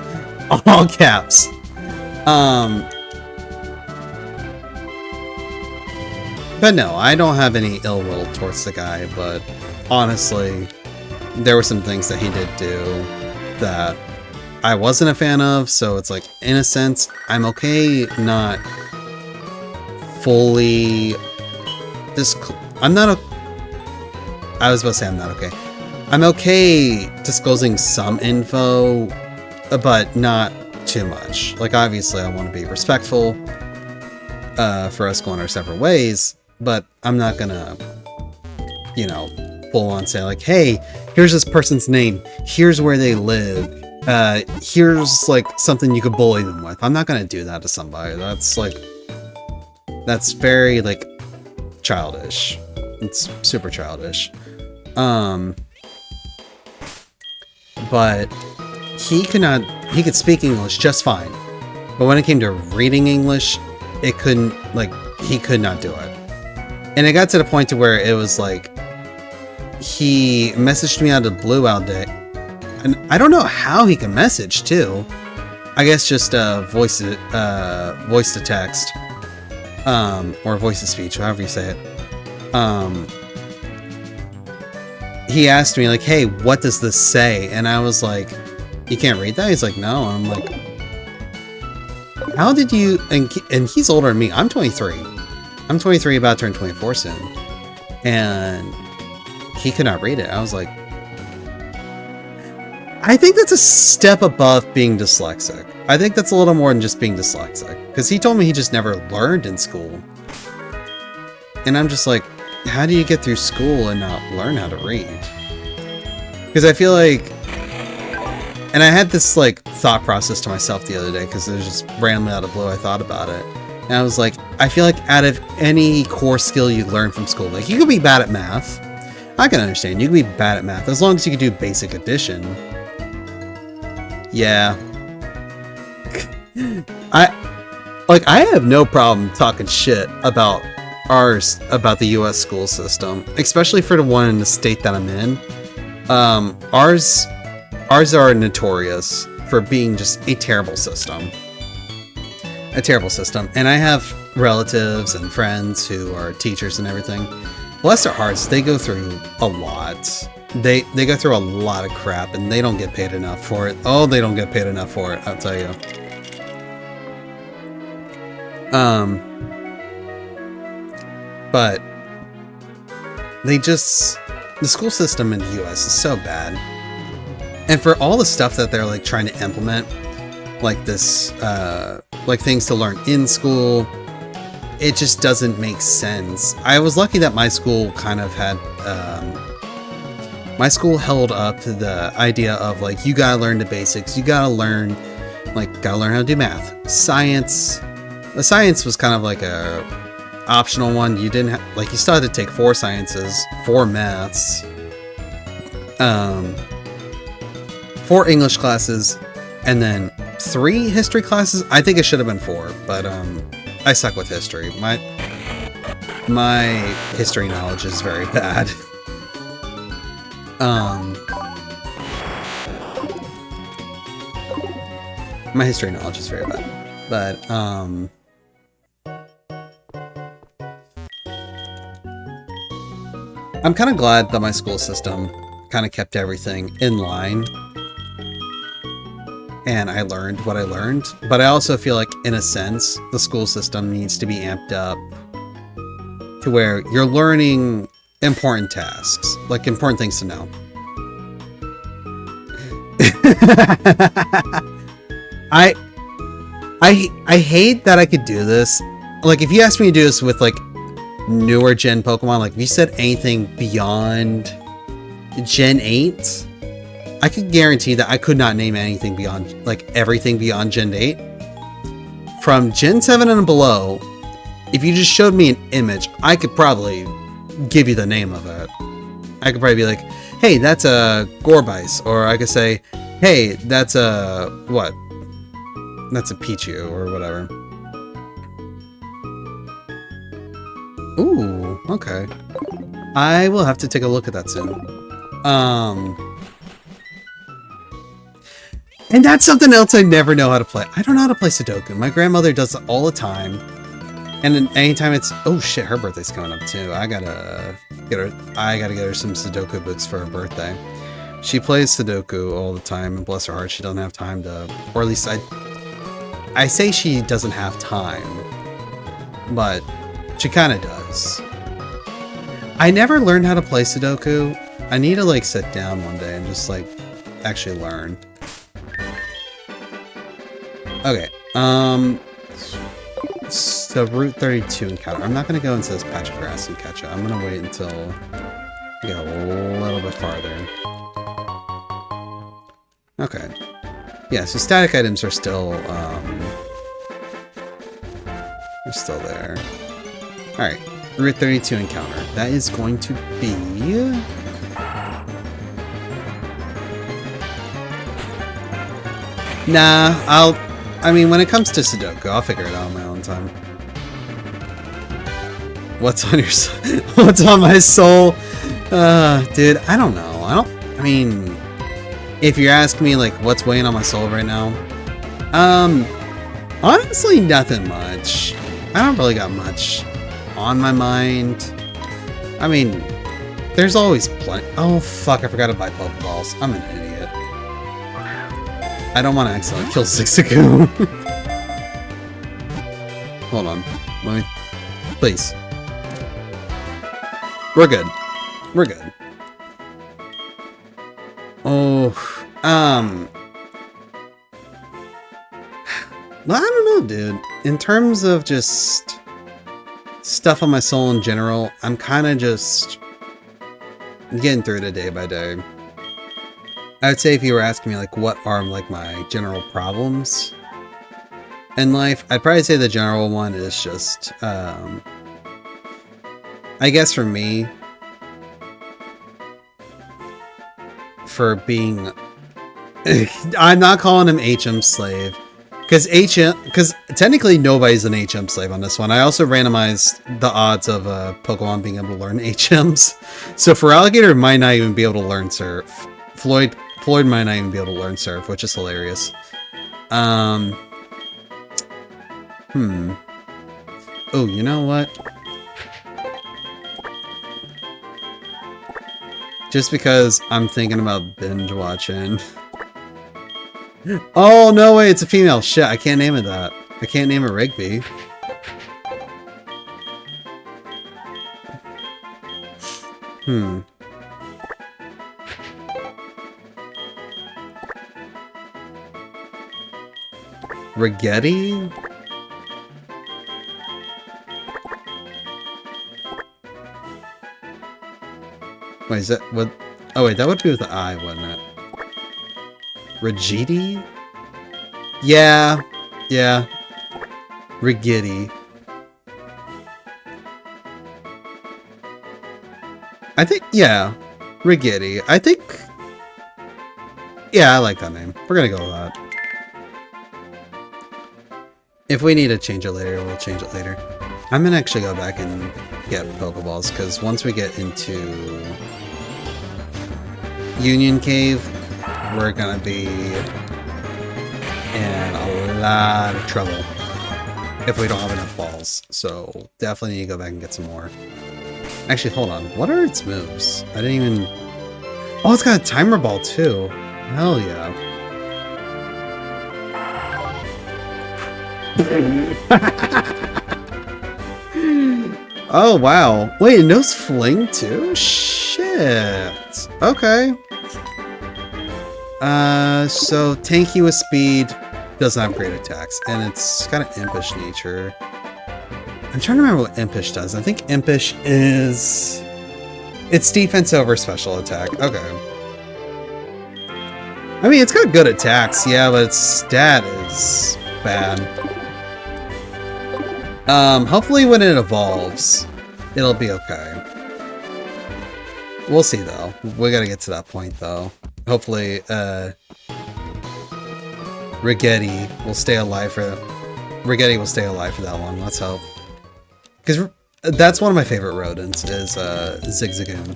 But no, I don't have any ill will towards the guy, but honestly, there were some things that he did do that I wasn't a fan of, so it's like, in a sense, I'm okay not fully I'm not okay. I'm okay disclosing some info, but not too much. Like, obviously, I want to be respectful for us going our separate ways, but I'm not gonna, you know, full on say like, hey, here's this person's name, here's where they live, here's like something you could bully them with. I'm not gonna do that to somebody. That's very like childish. It's super childish. But he could speak English just fine, but when it came to reading English, he could not do it. And it got to the point to where it was like, he messaged me out of the blue all day, and I don't know how he can message too. I guess just voice to text, or voice to speech, however you say it. He asked me like, hey, what does this say? And I was like, you can't read that? He's like, no. And I'm like, how did you, and he's older than me. I'm 23. I'm 23, about to turn 24 soon. and he could not read it. I was like, I think that's a step above being dyslexic. I think that's a little more than just being dyslexic, because he told me he just never learned in school. And I'm just like, how do you get through school and not learn how to read? Because I feel like, and I had this like thought process to myself the other day, because it was just randomly out of the blue I thought about it. And I was like, I feel like out of any core skill you learn from school, like you could be bad at math. I can understand, you can be bad at math, as long as you can do basic addition. Yeah. I have no problem talking shit about the US school system, especially for the one in the state that I'm in. Ours are notorious for being just a terrible system. A terrible system. And I have relatives and friends who are teachers and everything. Bless their hearts, they go through a lot. They go through a lot of crap, and they don't get paid enough for it. Oh, they don't get paid enough for it, I'll tell you. But the school system in the US is so bad. And for all the stuff that they're like trying to implement, like this, like things to learn in school, it just doesn't make sense. I was lucky that my school kind of had, my school held up to the idea of like, you gotta learn the basics, you gotta learn how to do math. Science was kind of like a optional one. You didn't have, like, you still had to take 4 sciences, 4 maths, 4 English classes, and then 3 history classes. I think it should have been 4, but I suck with history. My history knowledge is very bad. My history knowledge is very bad. But I'm kind of glad that my school system kind of kept everything in line, and I learned what I learned. But I also feel like, in a sense, the school system needs to be amped up to where you're learning important tasks, like important things to know. I hate that I could do this. Like, if you asked me to do this with like newer gen Pokemon, like if you said anything beyond Gen 8, I could guarantee that I could not name anything beyond, like, everything beyond Gen 8. From Gen 7 and below, if you just showed me an image, I could probably give you the name of it. I could probably be like, hey, that's a Gourbice, or I could say, hey, that's a what? That's a Pichu, or whatever. Ooh, okay. I will have to take a look at that soon. And that's something else I never know how to play. I don't know how to play Sudoku. My grandmother does it all the time. And then anytime it's, oh shit, her birthday's coming up too. I gotta get her some Sudoku books for her birthday. She plays Sudoku all the time, and bless her heart, she doesn't have time to, or at least I say she doesn't have time, but she kind of does. I never learned how to play Sudoku. I need to like sit down one day and just like actually learn. Okay, so Route 32 encounter. I'm not gonna go into this patch of grass and catch it. I'm gonna wait until we get a little bit farther. Okay. Yeah, so static items are still, they're still there. Alright, Route 32 encounter. That is going to be... Nah, I mean, when it comes to Sudoku, I'll figure it out on my own time. What's on your what's on my soul? Dude, I don't know. I mean, if you're asking me, like, what's weighing on my soul right now? Honestly, nothing much. I don't really got much on my mind. I mean, there's always plenty. Oh, fuck, I forgot to buy Pokeballs. I'm an idiot. I don't want to accidentally kill Zigzagoon. Hold on. Let me... Please. We're good. We're good. Oh, well, I don't know, dude. In terms of just stuff on my soul in general, I'm kind of just getting through it day by day. I would say if you were asking me, like, what are, like, my general problems in life, I'd probably say the general one is just, I guess for me, for being, I'm not calling him HM slave, because technically nobody's an HM slave on this one. I also randomized the odds of Pokemon being able to learn HMs. So for Alligator, might not even be able to learn Surf. Floyd might not even be able to learn Surf, which is hilarious. Oh, you know what? Just because I'm thinking about binge watching. Oh, no way, it's a female. Shit, I can't name it that. I can't name it Rigby. Rigetti? Wait, is that what? Oh wait, that would be with the I, wouldn't it? Rigidi? Yeah. Rigetti. I think, yeah. Rigetti. I think... Yeah, I like that name. We're gonna go with that. If we need to change it later, we'll change it later. I'm gonna actually go back and get Pokeballs, because once we get into Union Cave, we're gonna be in a lot of trouble if we don't have enough balls. So definitely need to go back and get some more. Actually, hold on. What are its moves? I didn't even... Oh, it's got a timer ball too. Hell yeah. Oh, wow. Wait, it knows Fling too? Shit. Okay. So tanky with speed, doesn't have great attacks, and it's got an impish nature. I'm trying to remember what impish does. I think impish is... It's defense over special attack. Okay. I mean, it's got good attacks, yeah, but its stat is bad. Hopefully when it evolves, it'll be okay. We'll see, though. We gotta get to that point, though. Hopefully, Rigetti will stay alive for that one. Let's hope. Because that's one of my favorite rodents, is Zigzagoon.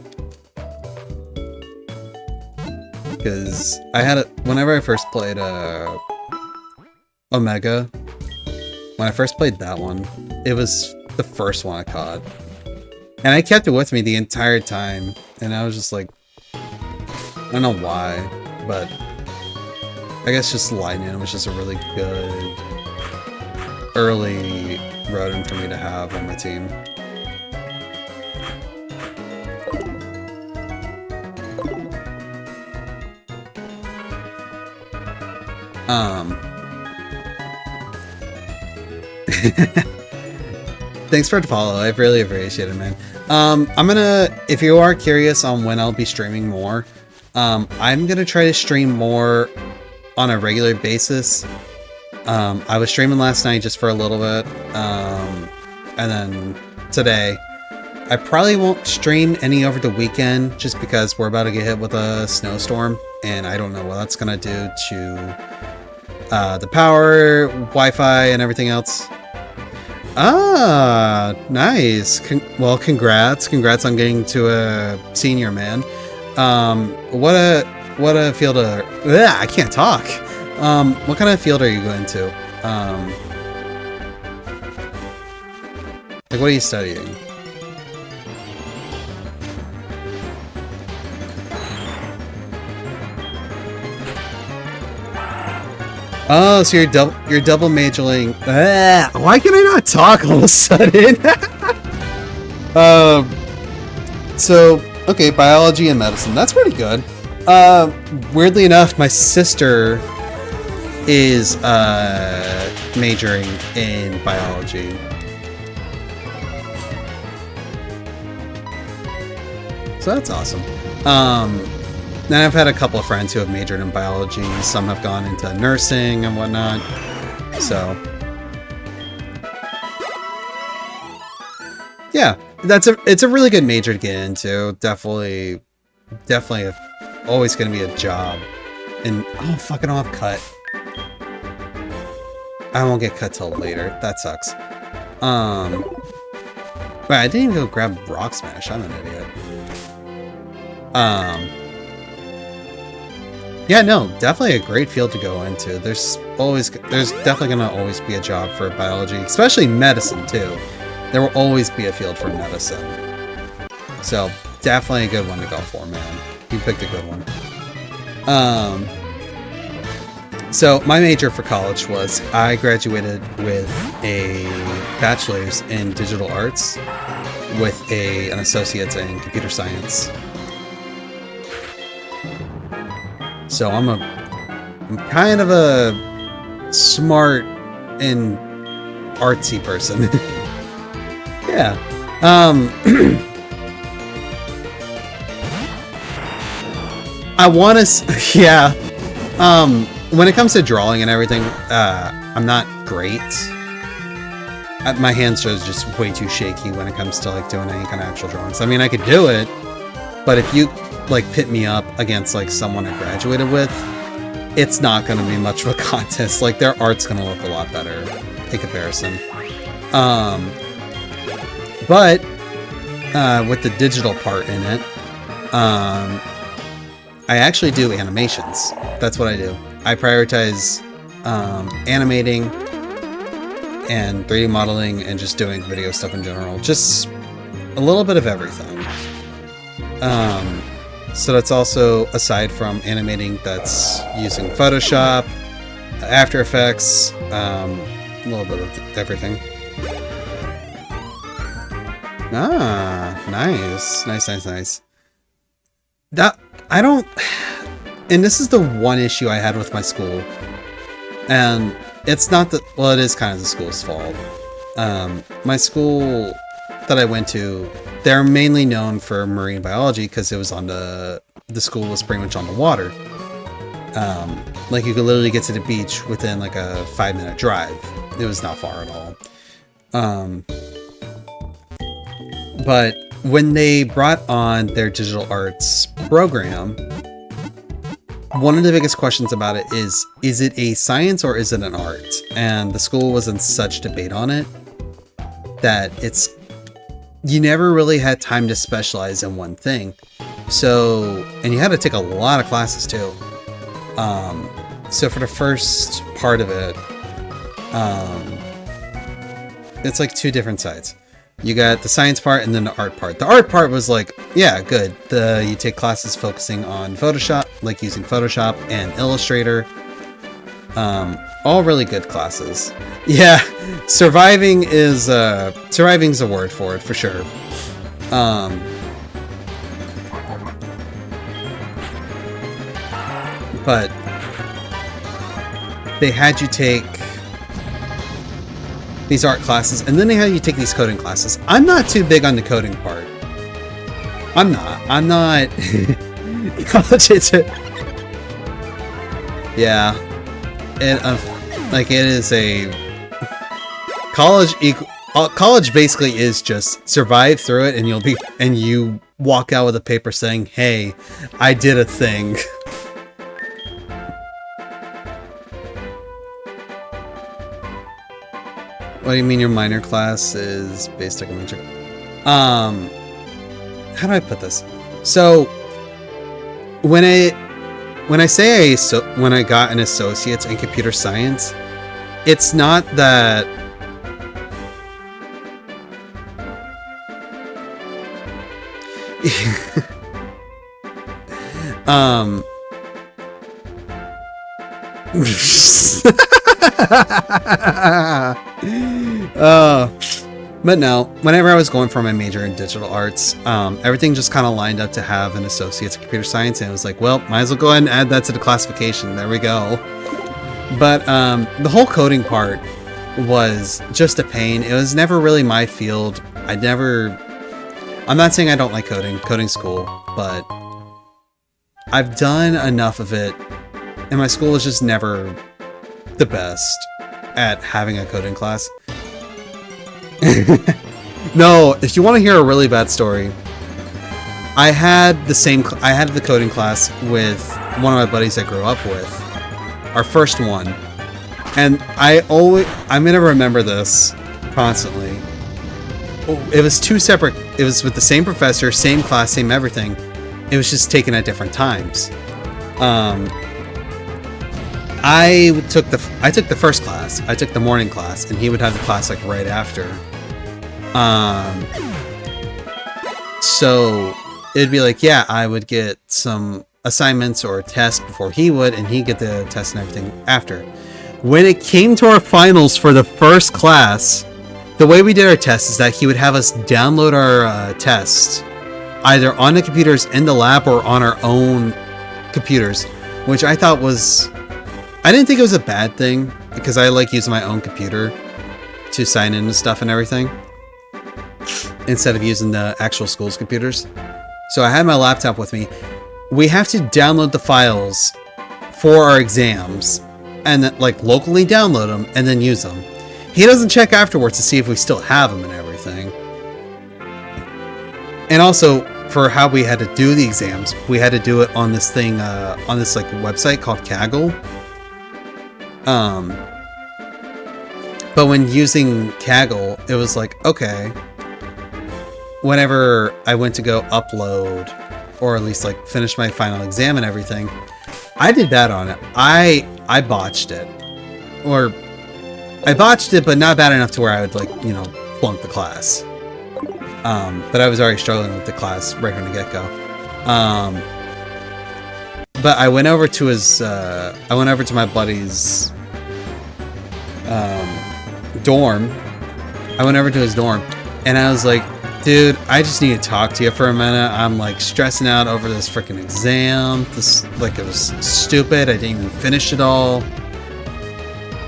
Because I had it whenever I first played Omega. When I first played that one, it was the first one I caught. And I kept it with me the entire time. And I was just like, I don't know why, but I guess just Lightning was just a really good early rodent for me to have on my team. Thanks for the follow. I really appreciate it, man. I'm gonna, if you are curious on when I'll be streaming more, I'm gonna try to stream more on a regular basis. I was streaming last night just for a little bit, and then today. I probably won't stream any over the weekend just because we're about to get hit with a snowstorm, and I don't know what that's gonna do to the power, Wi-Fi, and everything else. Ah, nice. Well, congrats on getting to a senior, man. What a field of... I can't talk. What kind of field are you going to? Like, what are you studying? Oh, so you're double majoring. Why can I not talk all of a sudden? So, okay, biology and medicine. That's pretty good. Weirdly enough, my sister is majoring in biology. So that's awesome. Then I've had a couple of friends who have majored in biology. Some have gone into nursing and whatnot. So, yeah, it's a really good major to get into. Definitely always going to be a job. And oh fuck, I don't have cut. I won't get cut till later. That sucks. Wait, I didn't even go grab Rock Smash. I'm an idiot. Yeah, no, definitely a great field to go into. There's definitely gonna always be a job for biology, especially medicine too. There will always be a field for medicine. So definitely a good one to go for, man. You picked a good one. So my major for college was I graduated with a bachelor's in digital arts with an associate's in computer science. So I'm kind of a smart and artsy person. Yeah. I want to. Yeah. When it comes to drawing and everything, I'm not great. My hands are just way too shaky when it comes to like doing any kind of actual drawings. I mean, I could do it, but if you like pit me up against like someone I graduated with, it's not going to be much of a contest. Like their art's going to look a lot better in comparison. But with the digital part in it, I actually do animations. That's what I do. I prioritize animating and 3D modeling and just doing video stuff in general. Just a little bit of everything. So that's also, aside from animating, that's using Photoshop, After Effects, a little bit of everything. Ah, nice. Nice. That, I don't... And this is the one issue I had with my school. And it's not that... Well, it is kind of the school's fault. My school that I went to, they're mainly known for marine biology because it was on the school was pretty much on the water. Like you could literally get to the beach within like a 5-minute drive. It was not far at all. But when they brought on their digital arts program, one of the biggest questions about it is it a science or is it an art? And the school was in such debate on it that you never really had time to specialize in one thing. So, and you had to take a lot of classes too. So for the first part of it, it's like two different sides. You got the science part and then the art part. The art part was like, yeah, good. You take classes focusing on Photoshop, like using Photoshop and Illustrator. All really good classes. Yeah, surviving's a word for it, for sure. But they had you take these art classes, and then they had you take these coding classes. I'm not too big on the coding part. I'm not. College, yeah. And like it is a college basically is just survive through it, and you walk out with a paper saying, "Hey, I did a thing." What do you mean your minor class is based on a major? How do I put this? So when I got an associate's in computer science, it's not that But no, whenever I was going for my major in digital arts, everything just kind of lined up to have an associate's in computer science, and it was like, well, might as well go ahead and add that to the classification. There we go. But the whole coding part was just a pain. It was never really my field. I'm not saying I don't like coding. Coding's cool, but I've done enough of it, and my school was just never the best at having a coding class. No, if you want to hear a really bad story, I had the coding class with one of my buddies I grew up with, our first one, and I'm gonna remember this constantly. It was two separate. It was with the same professor, same class, same everything. It was just taken at different times. I took the first class. I took the morning class, and he would have the class like right after. So it'd be like, yeah, I would get some assignments or tests before he would, and he'd get the tests and everything after. When it came to our finals for the first class, the way we did our tests is that he would have us download our tests either on the computers in the lab or on our own computers, which I thought was... I didn't think it was a bad thing, because I like using my own computer to sign in and stuff and everything, instead of using the actual school's computers. So I had my laptop with me. We have to download the files for our exams, and then, like, locally download them, and then use them. He doesn't check afterwards to see if we still have them and everything. And also, for how we had to do the exams, we had to do it on this thing, on this, like, website called Kaggle. But when using Kaggle, it was like, okay, whenever I went to go upload, or at least like finish my final exam and everything, I did bad on it. I botched it. Or I botched it, but not bad enough to where I would, like, you know, flunk the class. But I was already struggling with the class right from the get-go. But I went over to his, I went over to my buddy's dorm. I went over to his dorm, and I was like, dude, I just need to talk to you for a minute. I'm, like, stressing out over this freaking exam. This, like, it was stupid. I didn't even finish it all.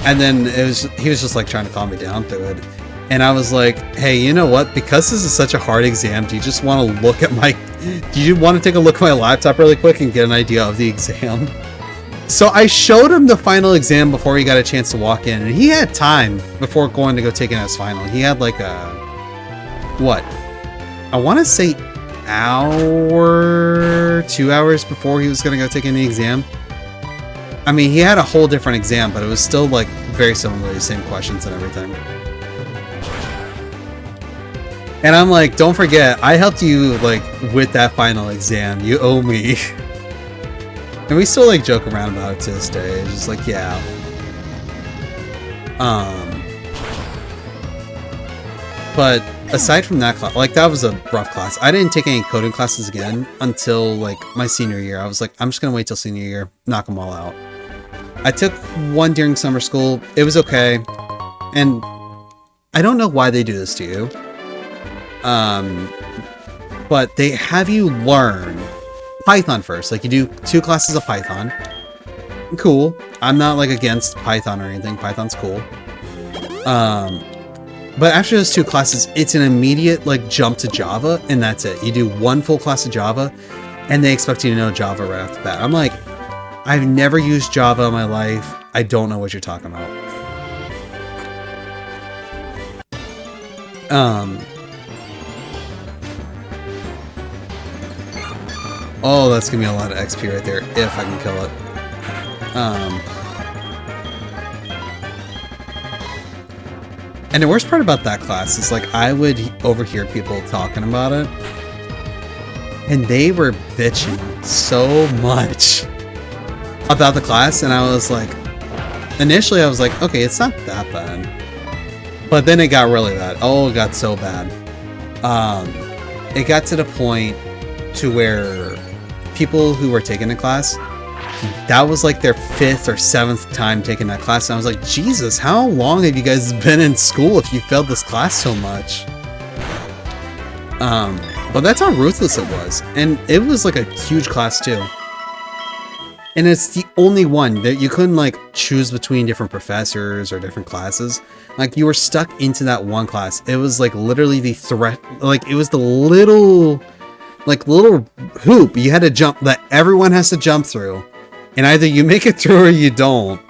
And then he was just, like, trying to calm me down through it. And I was like, hey, you know what? Because this is such a hard exam, do you just want to look at my... Do you want to take a look at my laptop really quick and get an idea of the exam? So I showed him the final exam before he got a chance to walk in. And he had time before going to go take in his final. He had, like, a... What? I want to say hour, 2 hours before he was going to go take in the exam. I mean, he had a whole different exam, but it was still, like, very similar, the same questions and everything. And I'm like, don't forget, I helped you, like, with that final exam. You owe me. And we still, like, joke around about it to this day. It's just like, yeah. But aside from that class, like, that was a rough class. I didn't take any coding classes again until, like, my senior year. I was like, I'm just gonna wait till senior year, knock them all out. I took one during summer school. It was okay. And I don't know why they do this to you. But they have you learn Python first. Like, you do 2 classes of Python. Cool. I'm not, like, against Python or anything. Python's cool. But after those 2 classes, it's an immediate, like, jump to Java, and that's it. You do 1 full class of Java, and they expect you to know Java right off the bat. I'm like, I've never used Java in my life. I don't know what you're talking about. Oh, that's gonna be a lot of XP right there, if I can kill it. And the worst part about that class is, like, I would overhear people talking about it, and they were bitching so much about the class, and I was like, initially I was like, okay, it's not that bad. But then it got really bad. Oh, it got so bad. It got to the point to where people who were taking the class that was like their 5th or 7th time taking that class. And I was like, Jesus, how long have you guys been in school if you failed this class so much? But that's how ruthless it was. And it was like a huge class too. And it's the only one that you couldn't like choose between different professors or different classes. Like you were stuck into that one class. It was like literally the threat, like it was the little hoop you had to jump that everyone has to jump through. And either you make it through or you don't.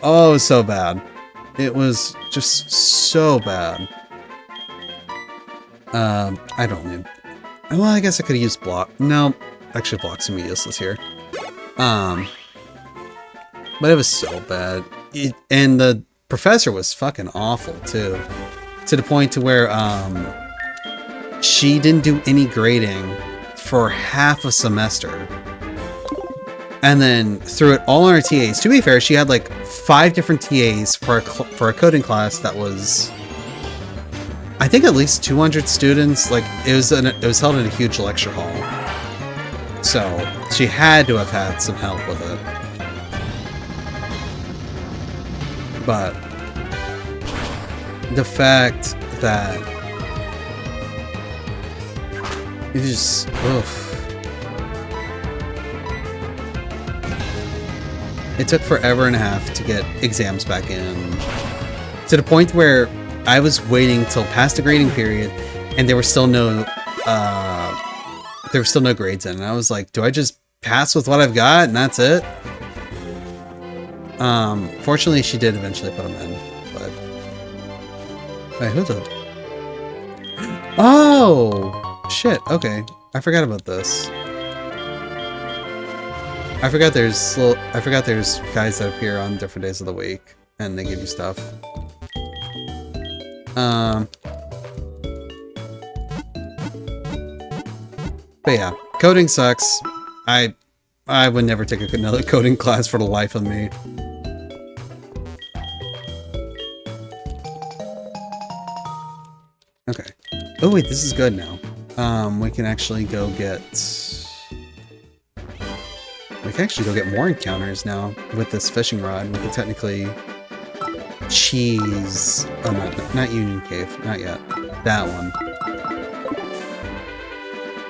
Oh, it was so bad. It was just so bad. I don't need... Well, I guess I could have used block. No, actually block's gonna be useless here. But it was so bad. And the professor was fucking awful, too. To the point to where, she didn't do any grading for half a semester. And then threw it all on her TAs. To be fair, she had like 5 different TAs for a coding class that was... I think at least 200 students. Like it was held in a huge lecture hall, so she had to have had some help with it. But the fact that it just it took forever and a half to get exams back in, to the point where I was waiting till past the grading period, and there were still no grades in. And I was like, do I just pass with what I've got and that's it? Fortunately, she did eventually put them in. But wait, who's up? Oh shit! Okay, I forgot about this. I forgot there's guys that appear on different days of the week, and they give you stuff. But yeah, coding sucks. I would never take another coding class for the life of me. Okay. Oh wait, this is good now. We can actually go get... We can actually go get more encounters now with this fishing rod. We can technically... cheese... Oh, not Union Cave. Not yet. That one.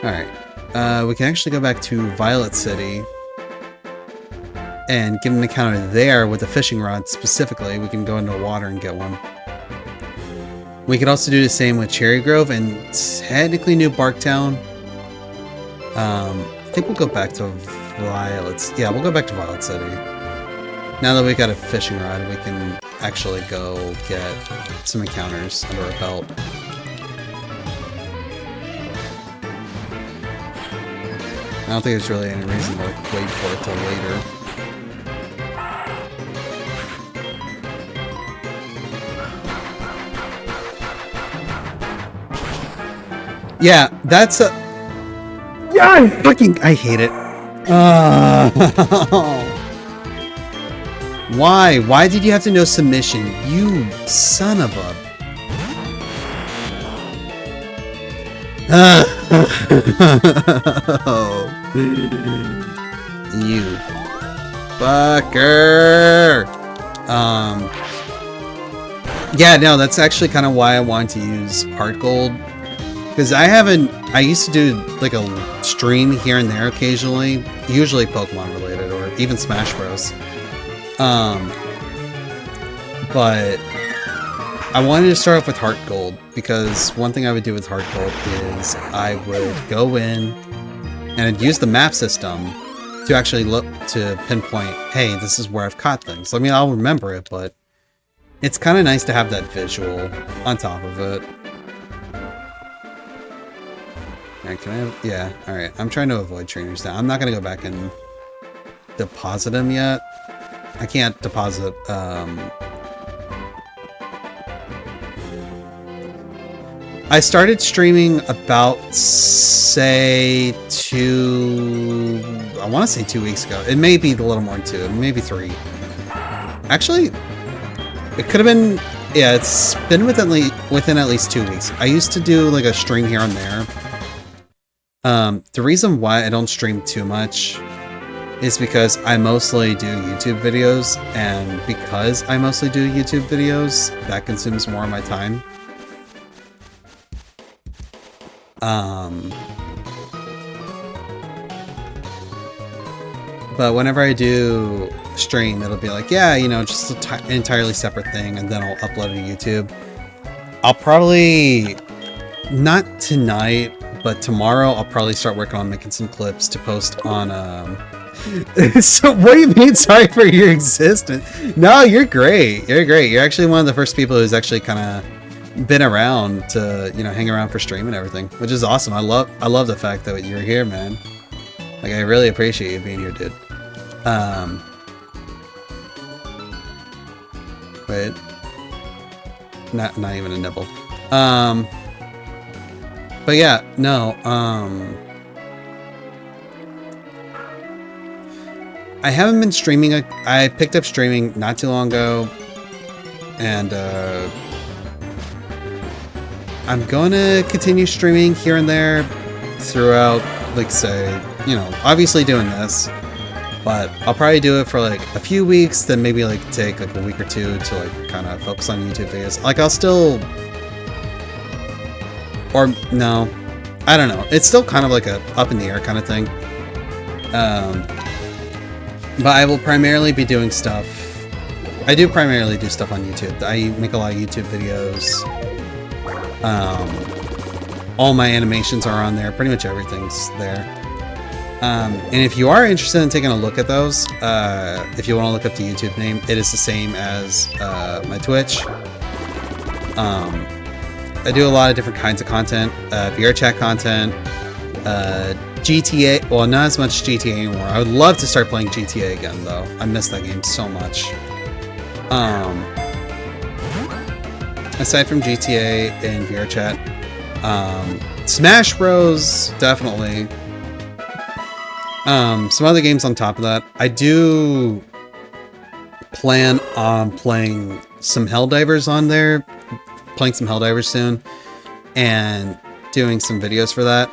Alright. We can actually go back to Violet City and get an encounter there with the fishing rod specifically. We can go into the water and get one. We could also do the same with Cherry Grove and technically New Barktown. I think we'll go back to Violet... Yeah, we'll go back to Violet City. Now that we got a fishing rod, we can actually go get some encounters under our belt. I don't think there's really any reason to wait for it till later. Yeah, that's a... Yeah, I hate it. Why? Why did you have to know submission? You son of a... You fucker. Yeah, no, that's actually kind of why I wanted to use Heartgold. Because I used to do like a stream here and there occasionally, usually Pokemon related or even Smash Bros. But I wanted to start off with Heartgold because one thing I would do with Heartgold is I would go in and I'd use the map system to actually look to pinpoint, hey, this is where I've caught things. I mean, I'll remember it, but it's kind of nice to have that visual on top of it. Alright, can I have... Yeah, alright. I'm trying to avoid trainers now. I'm not going to go back and deposit them yet. I can't deposit, I started streaming about, say, I want to say 2 weeks ago. It may be a little more than 2, maybe 3. Actually, it could have been... Yeah, it's been within at least 2 weeks. I used to do, like, a stream here and there. The reason why I don't stream too much is because I mostly do YouTube videos, and because I mostly do YouTube videos, that consumes more of my time. But whenever I do stream, it'll be like, yeah, you know, just an entirely separate thing, and then I'll upload it to YouTube. I'll probably, not tonight, but tomorrow, I'll probably start working on making some clips to post on, So, what do you mean, sorry for your existence? No, you're great. You're great. You're actually one of the first people who's actually kind of been around to, you know, hang around for stream and everything, which is awesome. I love the fact that you're here, man. Like, I really appreciate you being here, dude. Wait. Not even a nibble. But yeah, no, I haven't been streaming. I picked up streaming not too long ago, and I'm going to continue streaming here and there throughout, like, say, you know, obviously doing this, but I'll probably do it for like a few weeks, then maybe like take like a week or two to like kind of focus on YouTube videos. Like, I'll still, or no, I don't know. It's still kind of like a up in the air kind of thing. But I will primarily be doing stuff. I do primarily do stuff on YouTube. I make a lot of YouTube videos. All my animations are on there. Pretty much everything's there. And if you are interested in taking a look at those, if you want to look up the YouTube name, it is the same as my Twitch. I do a lot of different kinds of content, VR chat content, GTA, well, not as much GTA anymore. I would love to start playing GTA again, though. I miss that game so much. Aside from GTA and VR chat, Smash Bros, definitely. Some other games on top of that. I do plan on playing some Helldivers on there, playing some Helldivers soon, and doing some videos for that.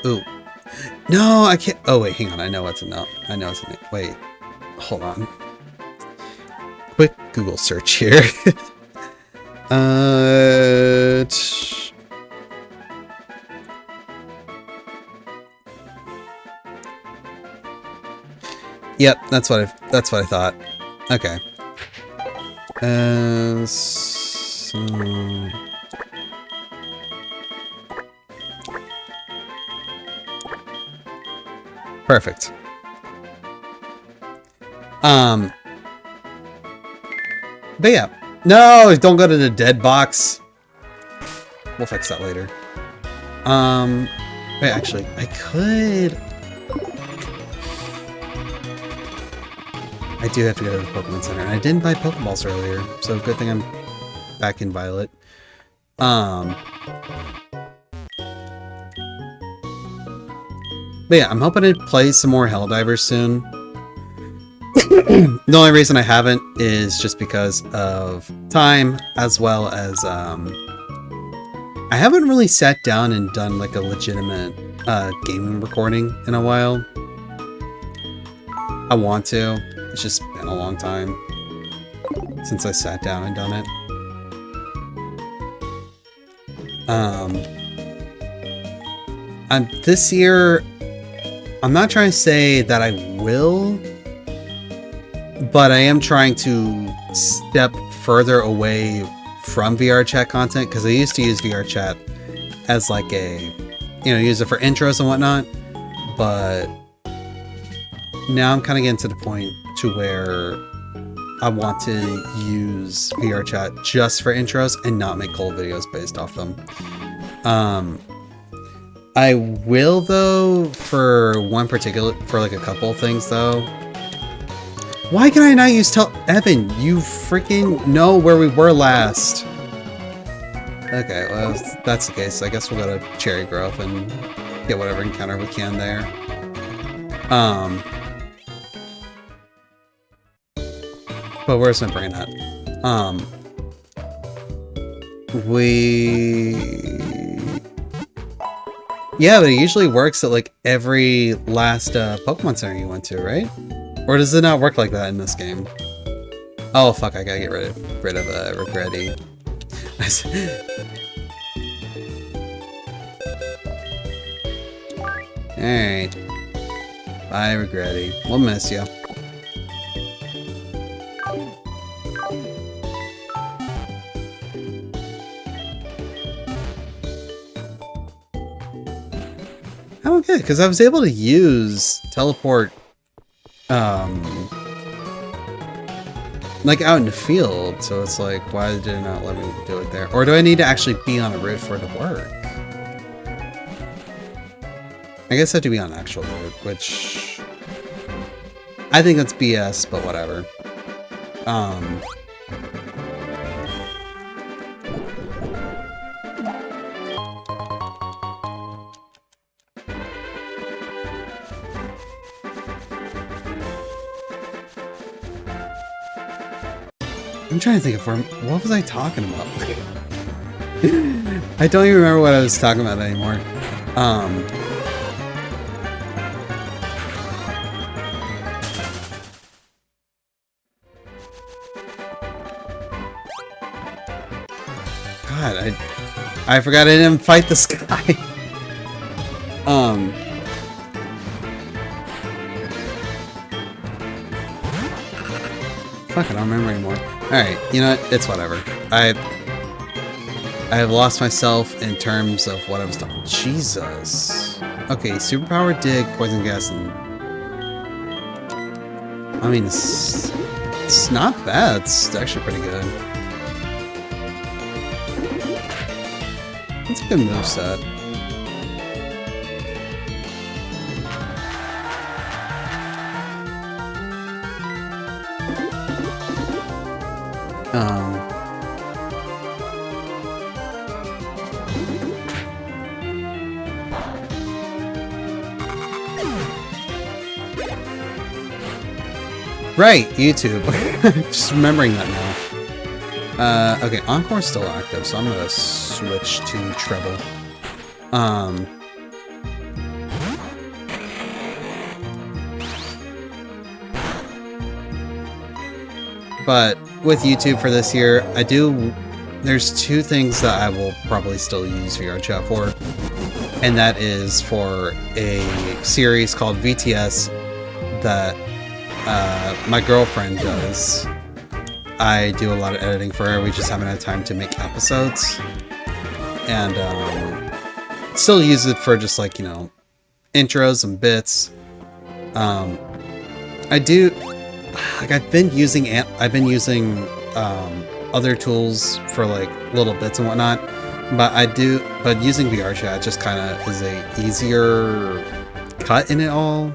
Ooh. No, I can't. Oh, wait, hang on. I know what's enough. I know it's enough. Wait. Hold on. Quick Google search here. Yep, that's what I thought. Okay. So... Perfect. But yeah. No, don't go to the dead box. We'll fix that later. Wait, actually, I could... I do have to go to the Pokemon Center, and I didn't buy Pokeballs earlier, so good thing I'm back in Violet. But yeah, I'm hoping to play some more Helldivers soon. The only reason I haven't is just because of time, as well as, I haven't really sat down and done like a legitimate, gaming recording in a while. I want to. It's just been a long time since I sat down and done it. This year, I'm not trying to say that I will, but I am trying to step further away from VR chat content, because I used to use VR chat as like a, you know, use it for intros and whatnot, but now I'm kind of getting to the point to where I want to use VR chat just for intros and not make whole videos based off them. I will, though, for like a couple things, though. Why can I not use Evan, you freaking know where we were last. Okay, well, if that's the case, I guess we'll go to Cherry Grove and get whatever encounter we can there. But where's my brain at? Yeah, but it usually works at like every last Pokemon Center you went to, right? Or does it not work like that in this game? Oh fuck! I gotta get rid of Regretty. All right, bye Regretty. We'll miss you. Oh, good, because I was able to use teleport, like out in the field, so it's like, why did it not let me do it there? Or do I need to actually be on a route for it to work? I guess I have to be on an actual route, which I think that's BS, but whatever. I'm trying to think of what was I talking about? I don't even remember what I was talking about anymore. God, I forgot I didn't fight this guy. Fuck, I don't remember anymore. Alright, you know what? It's whatever. I have lost myself in terms of what I was talking. Jesus. Okay, superpower, dig, poison gas, and I mean, it's not bad. It's actually pretty good. It's a good moveset. Right, YouTube. Just remembering that now. Okay, Encore's still active, so I'm gonna switch to Treble. But with YouTube for this year, there's two things that I will probably still use VR chat for, and that is for a series called VTS that my girlfriend does. I do a lot of editing for her. We just haven't had time to make episodes, and still use it for just like, you know, intros and bits. I've been using other tools for like little bits and whatnot, but using VR chat just kind of is a easier cut in it all.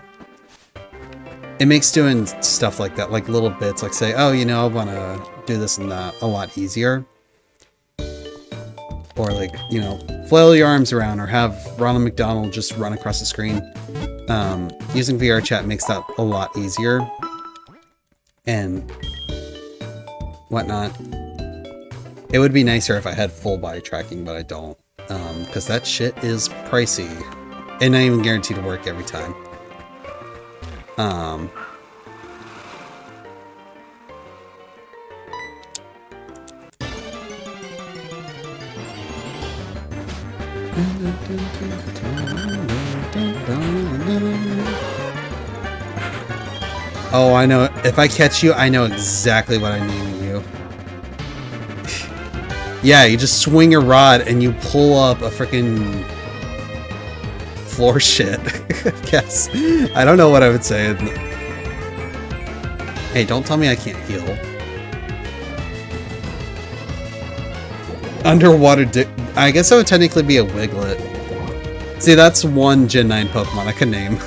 It makes doing stuff like that, like little bits, like say, oh, you know, I want to do this and that, a lot easier. Or like, you know, flail your arms around, or have Ronald McDonald just run across the screen. Using VR chat makes that a lot easier. And whatnot. It would be nicer if I had full body tracking, but I don't. Because that shit is pricey. And not even guaranteed to work every time. Oh, I know. If I catch you, I know exactly what I'm naming you. Yeah, you just swing your rod and you pull up a freaking floor shit. Guess. I don't know what I would say. Hey, don't tell me I can't heal. Underwater I guess that would technically be a Wiglet. See, that's one Gen 9 Pokemon I could name.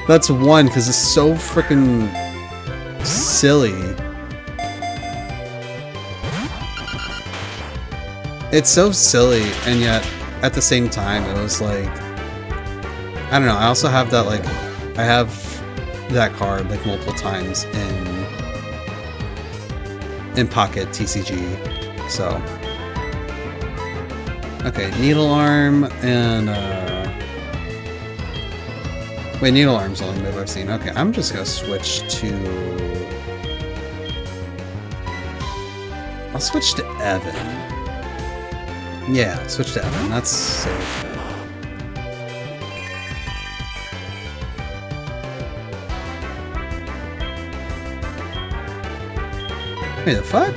That's one, because it's so freaking silly. It's so silly, and yet, at the same time, it was like... I don't know, I also have that, like... I have that card, like, multiple times in Pocket TCG, so... Okay, Needle Arm, and, Wait, Needle Arm's the only move I've seen. Okay, I'm just gonna switch to... I'll switch to Evan. Yeah, switch to Evan. That's safe. Wait, the fuck?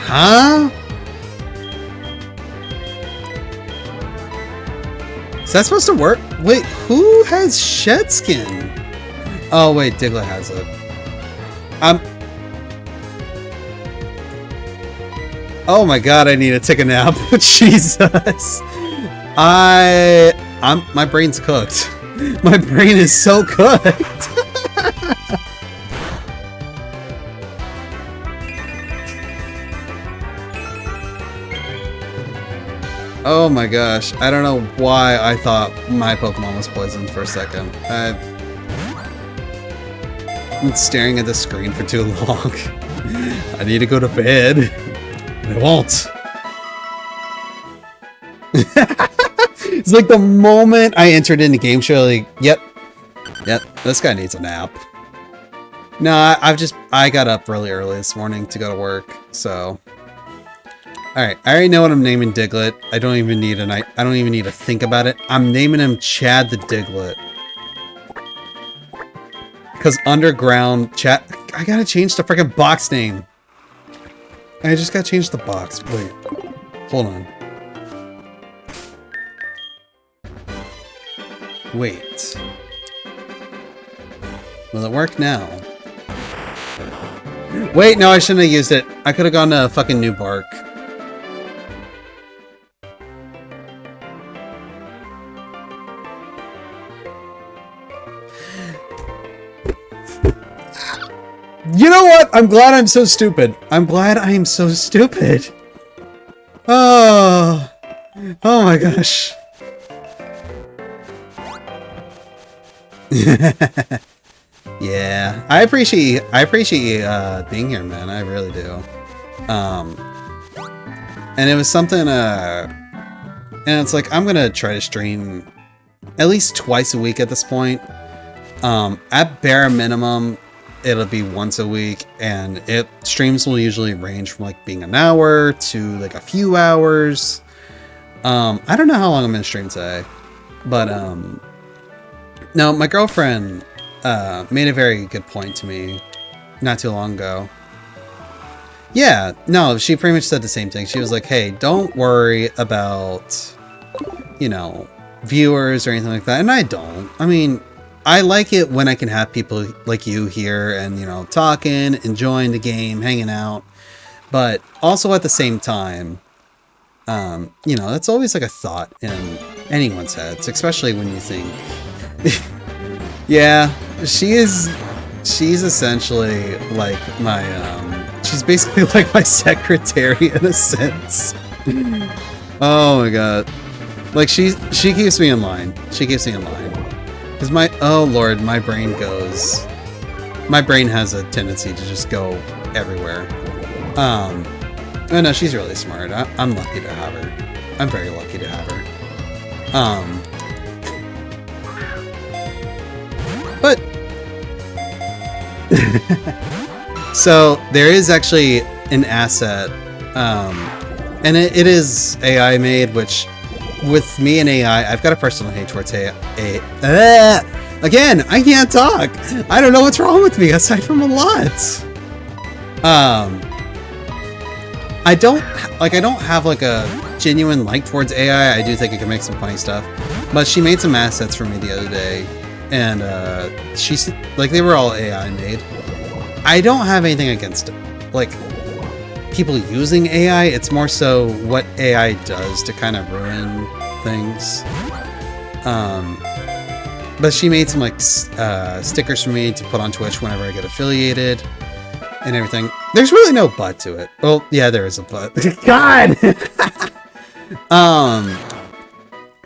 Huh? Is that supposed to work? Wait, who has shed skin? Oh wait, Diglett has it. Oh my god, I need to take a nap. Jesus. My brain's cooked. My brain is so cooked. Oh my gosh, I don't know why I thought my Pokemon was poisoned for a second. I've been staring at the screen for too long. I need to go to bed. I won't. It's like the moment I entered into game show, like, yep, this guy needs a nap. No, I got up really early this morning to go to work, so. Alright, I already know what I'm naming Diglett. I don't even need to think about it. I'm naming him Chad the Diglett. Because underground Chad... I gotta change the freaking box name. I just gotta change the box. Wait. Hold on. Wait. Will it work now? Wait, no, I shouldn't have used it. I could have gone to fucking New Bark. You know what? I'm glad I'm so stupid. I'm glad I am so stupid. Oh my gosh. Yeah, I appreciate you being here, man. I really do. And it was something. And it's like I'm gonna try to stream at least twice a week at this point. At bare minimum, it'll be once a week, and streams will usually range from like being an hour to like a few hours. I don't know how long I'm gonna stream today, but no, my girlfriend made a very good point to me not too long ago. Yeah, no, she pretty much said the same thing. She was like, hey, don't worry about, you know, viewers or anything like that. And I don't. I mean, I like it when I can have people like you here and, you know, talking, enjoying the game, hanging out. But also at the same time, you know, that's always like a thought in anyone's heads, especially when you think... Yeah, she's essentially like my, she's basically like my secretary in a sense. Oh my god. Like, she keeps me in line. She keeps me in line. Because oh lord, my brain has a tendency to just go everywhere. Oh no, she's really smart. I'm lucky to have her. I'm very lucky to have her. But so there is actually an asset, and it is AI made, which with me and AI, I've got a personal hate towards AI. Again, I can't talk. I don't know what's wrong with me aside from a lot. I don't have like a genuine like towards AI. I do think it can make some funny stuff, but she made some assets for me the other day, and she's like, they were all AI made. I don't have anything against like people using AI. It's more so what AI does to kind of ruin things. But she made some like stickers for me to put on Twitch whenever I get affiliated and everything. There's really no but to it. Well, yeah, there is a but. God.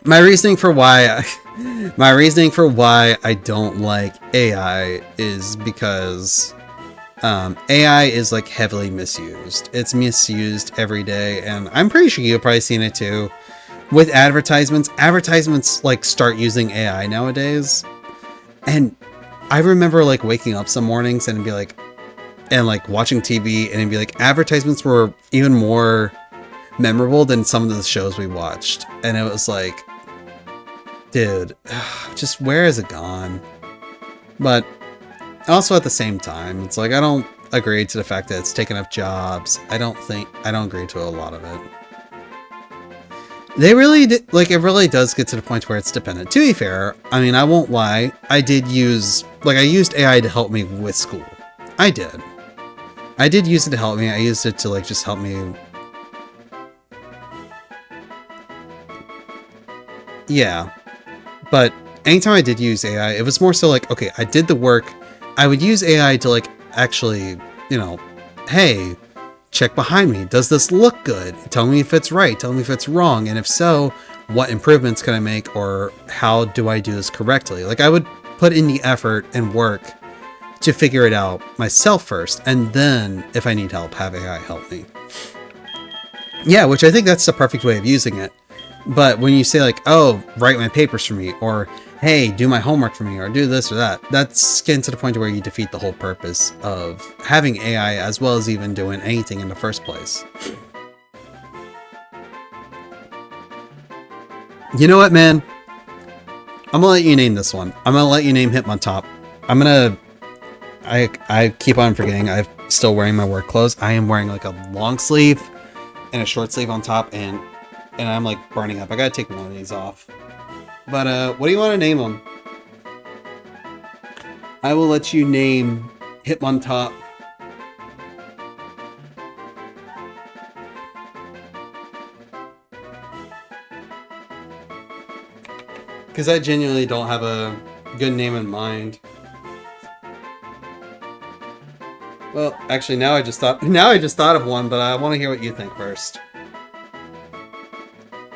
My reasoning for why I don't like AI is because AI is like heavily misused. It's misused every day, and I'm pretty sure you've probably seen it too. with advertisements like start using AI nowadays. And I remember like waking up some mornings and be like, and like watching TV and it'd be like advertisements were even more memorable than some of the shows we watched. And it was like, dude, just where is it gone? But also at the same time, it's like, I don't agree to the fact that it's taken up jobs. I don't agree to a lot of it. They really did, like, it really does get to the point where it's dependent. To be fair, I mean, I won't lie. I used AI to help me with school. I did use it to help me. I used it to, like, just help me. Yeah. But anytime I did use AI, it was more so like, okay, I did the work. I would use AI to, like, actually, you know, hey, check behind me. Does this look good? Tell me if it's right. Tell me if it's wrong. And if so, what improvements can I make, or how do I do this correctly? Like, I would put in the effort and work to figure it out myself first. And then if I need help, have AI help me. Yeah, which I think that's the perfect way of using it. But when you say like, oh, write my papers for me, or hey, do my homework for me, or do this or that, that's getting to the point where you defeat the whole purpose of having AI as well as even doing anything in the first place. You know what, man? I'm gonna let you name this one. I'm gonna let you name Hitmontop. I keep on forgetting I'm still wearing my work clothes. I am wearing like a long sleeve and a short sleeve on top, and I'm like burning up. I gotta take one of these off. But what do you want to name them? I will let you name Hitmontop. Because I genuinely don't have a good name in mind. Well, actually, now I just thought of one, but I want to hear what you think first.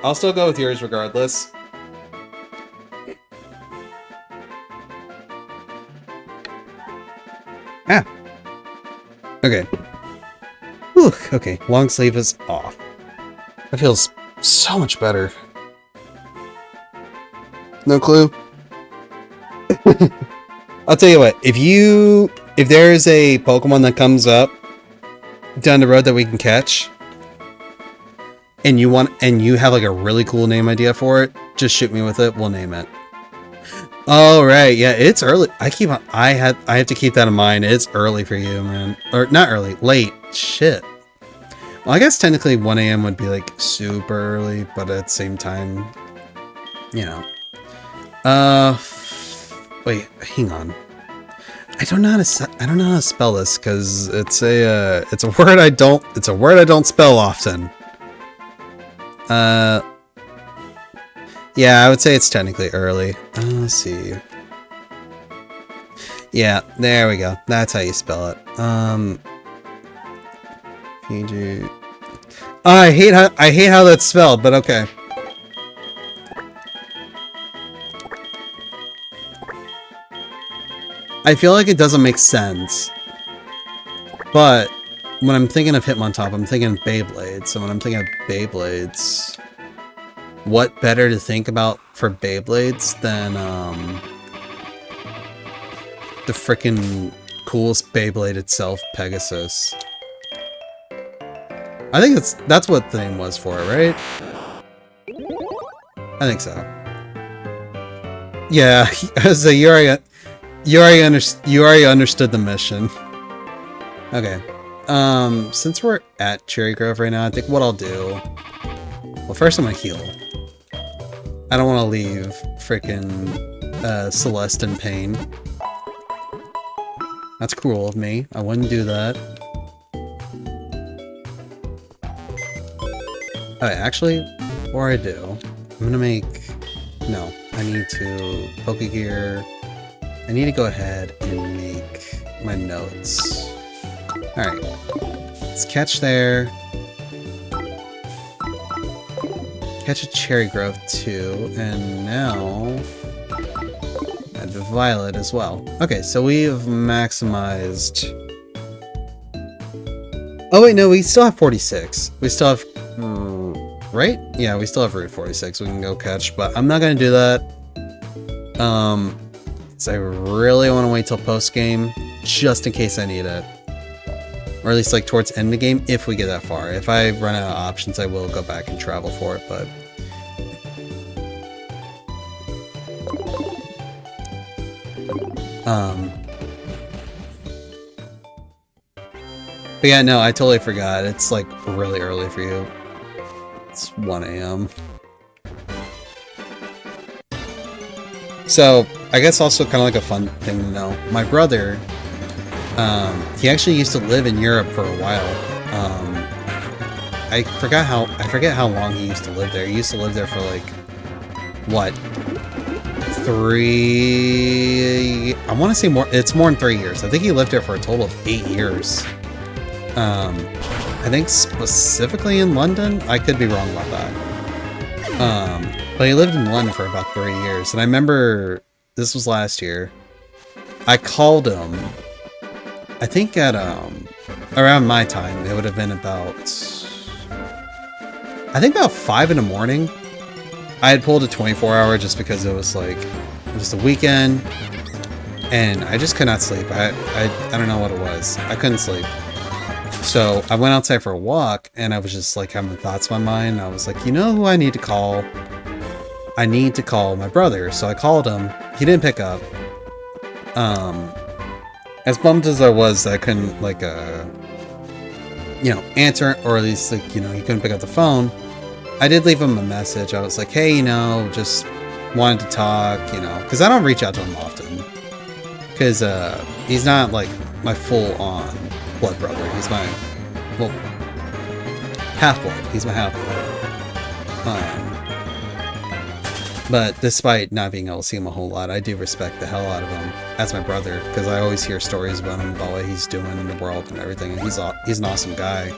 I'll still go with yours regardless. Ah. Okay. Whew, okay, long sleeve is off. That feels so much better. No clue? I'll tell you what, if there's a Pokemon that comes up down the road that we can catch, and you have like a really cool name idea for it, just shoot me with it, we'll name it. Oh right, yeah, it's early. I have to keep that in mind. It's early for you, man. Or not early, late. Shit. Well, I guess technically 1 AM would be like super early, but at the same time, you know. Wait, hang on. I don't know how to spell this because it's a word I don't spell often. Yeah, I would say it's technically early. Let's see. Yeah, there we go. That's how you spell it. PG. Oh, I hate how that's spelled, but okay. I feel like it doesn't make sense. But when I'm thinking of Hitmontop, I'm thinking Beyblades. So when I'm thinking of Beyblades, what better to think about for Beyblades than the freaking coolest Beyblade itself, Pegasus. I think that's what the name was for it, right? I think so. Yeah, so you already understood the mission. Okay. Since we're at Cherry Grove right now, I think what I'll do... Well, first I'm gonna heal. I don't want to leave freaking Celeste in pain. That's cruel of me. I wouldn't do that. Alright, actually, before I do, I'm gonna make... No, I need to... Pokegear... I need to go ahead and make my notes. Alright. Let's catch there. Catch a Cherry Grove too, and now... add a Violet as well. Okay, so we have maximized... Oh wait, no, we still have 46. We still have... right? Yeah, we still have Route 46 we can go catch, but I'm not gonna do that. So I really want to wait till post-game, just in case I need it. Or at least like towards end of game, if we get that far. If I run out of options, I will go back and travel for it, but... But yeah, no, I totally forgot. It's like really early for you. It's 1 a.m. So, I guess also kind of like a fun thing to know. My brother, he actually used to live in Europe for a while. I forget how long he used to live there. He used to live there for like, what? I want to say more, it's more than 3 years. I think he lived there for a total of 8 years. I think specifically in London. I could be wrong about that. But he lived in London for about 3 years. And I remember, this was last year, I called him, I think at, around my time. It would have been about, I think about 5 in the morning. I had pulled a 24-hour just because it was like, it was the weekend. And I just could not sleep. I don't know what it was. I couldn't sleep. So I went outside for a walk, and I was just like having thoughts in my mind. I was like, you know who I need to call? I need to call my brother. So I called him. He didn't pick up. As bummed as I was, I couldn't like you know, answer, or at least like, you know, he couldn't pick up the phone. I did leave him a message. I was like, hey, you know, just wanted to talk, you know, because I don't reach out to him often, because he's not like my full-on blood brother. He's my, well, half-blood. He's my half-blood. But despite not being able to see him a whole lot, I do respect the hell out of him as my brother, because I always hear stories about him, about what he's doing in the world and everything, and he's an awesome guy.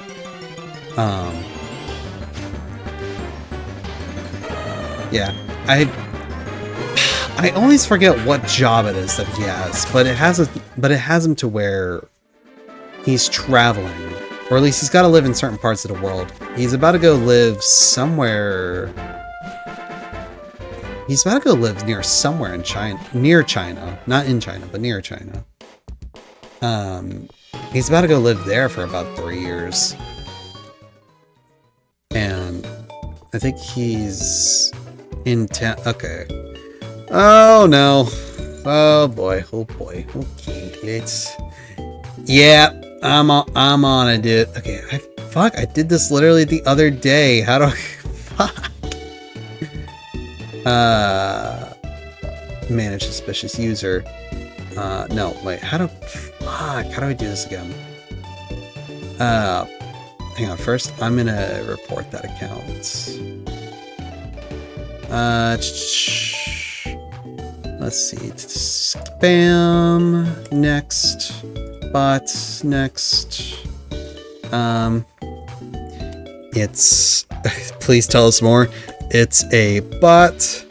Yeah, I always forget what job it is that he has, but it has him to where he's traveling, or at least he's got to live in certain parts of the world. He's about to go live somewhere. He's about to go live near somewhere in China, near China, not in China, but near China. He's about to go live there for about 3 years, and I think he's in town. Okay. Oh no. Oh boy. Oh boy. Okay. Let's. Yeah, I'm on it, dude. Okay. Fuck. I did this literally the other day. How do I? Fuck. Manage suspicious user. No. Wait. How do? Fuck. How do I do this again? Hang on. First, I'm gonna report that account. Let's see. Spam. Next. Bot. Next. It's. Please tell us more. It's a bot.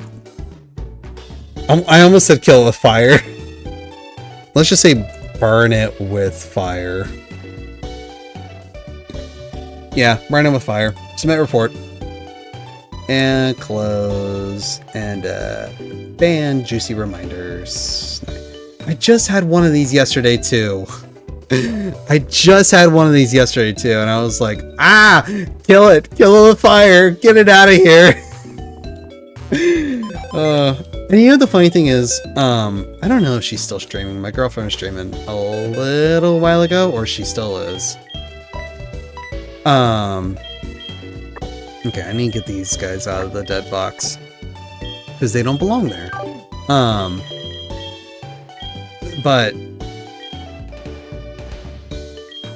I almost said kill it with fire. Let's just say burn it with fire. Yeah, burn it with fire. Submit report. And close. And ban juicy reminders. I just had one of these yesterday too. I just had one of these yesterday too, and I was like, ah, kill it with fire, get it out of here. And you know the funny thing is, I don't know if she's still streaming. My girlfriend was streaming a little while ago, or she still is. Okay, I need to get these guys out of the dead box, because they don't belong there. But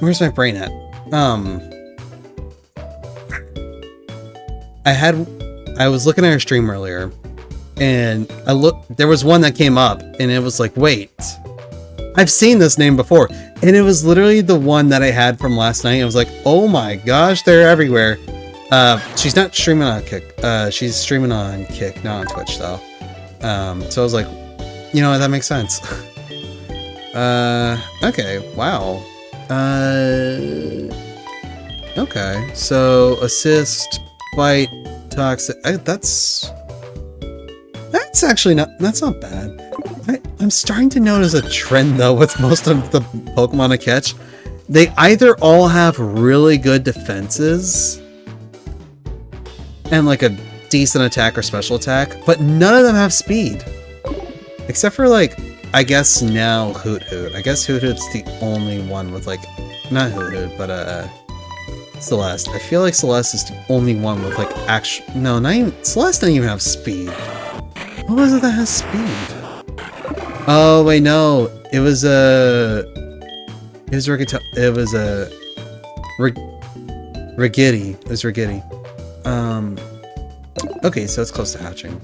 where's my brain at? I was looking at her stream earlier, and there was one that came up, and it was like, wait, I've seen this name before. And it was literally the one that I had from last night. I was like, oh my gosh, they're everywhere. She's not streaming on Kick. She's streaming on Kick, not on Twitch though. So I was like, you know what, that makes sense. Okay, wow. Okay, so assist, bite, toxic. That's actually that's not bad. I'm starting to notice a trend though with most of the Pokemon I catch. They either all have really good defenses and like a decent attack or special attack, but none of them have speed. Except for like, I guess now Hoot Hoot. I guess Hoot Hoot's the only one with like, not Hoot Hoot, but Celeste. I feel like Celeste is the only one with like actual, no, not even, Celeste doesn't even have speed. What was it that has speed? Oh wait, no, it was Rigetto, it was Rigiddy. It was Rigiddy. Okay, so it's close to hatching.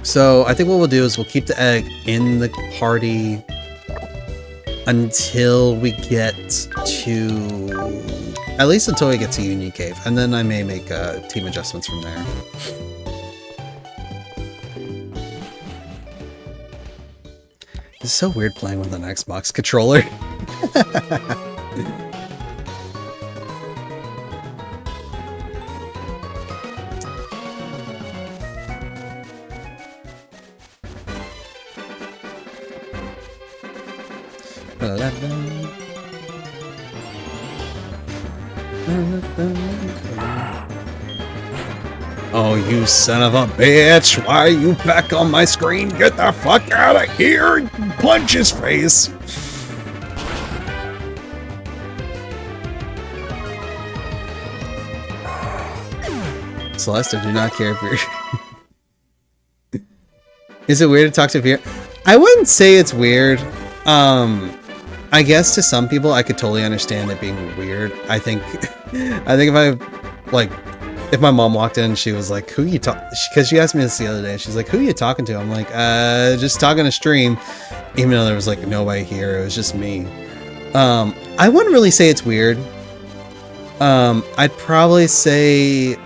So I think what we'll do is we'll keep the egg in the party until we get to, at least until we get to Union Cave, and then I may make team adjustments from there. It's so weird playing with an Xbox controller. Oh, you son of a bitch! Why are you back on my screen? Get the fuck out of here! Punch his face! Celeste, I do not care if you're... Is it weird to talk to a VR? I wouldn't say it's weird. I guess to some people I could totally understand it being weird. I think if I, like, if my mom walked in and she was like, who you talk, because she asked me this the other day, she's like, who you talking to? I'm like, just talking to stream, even though there was like nobody here, it was just me. I wouldn't really say it's weird. I'd say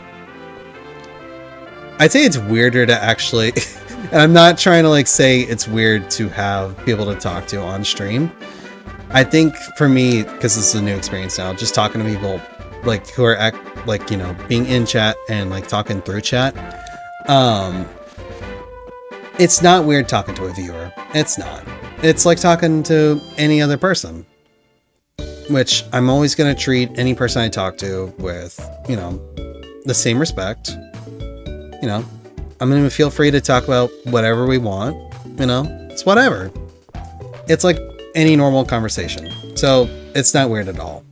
it's weirder to actually, and I'm not trying to like say it's weird to have people to talk to on stream. I think for me, because this is a new experience now, just talking to people like who are like, you know, being in chat and like talking through chat, it's not weird talking to a viewer. It's not. It's like talking to any other person, which I'm always going to treat any person I talk to with, you know, the same respect. You know, I'm going to feel free to talk about whatever we want, you know, it's whatever. It's like any normal conversation. So it's not weird at all.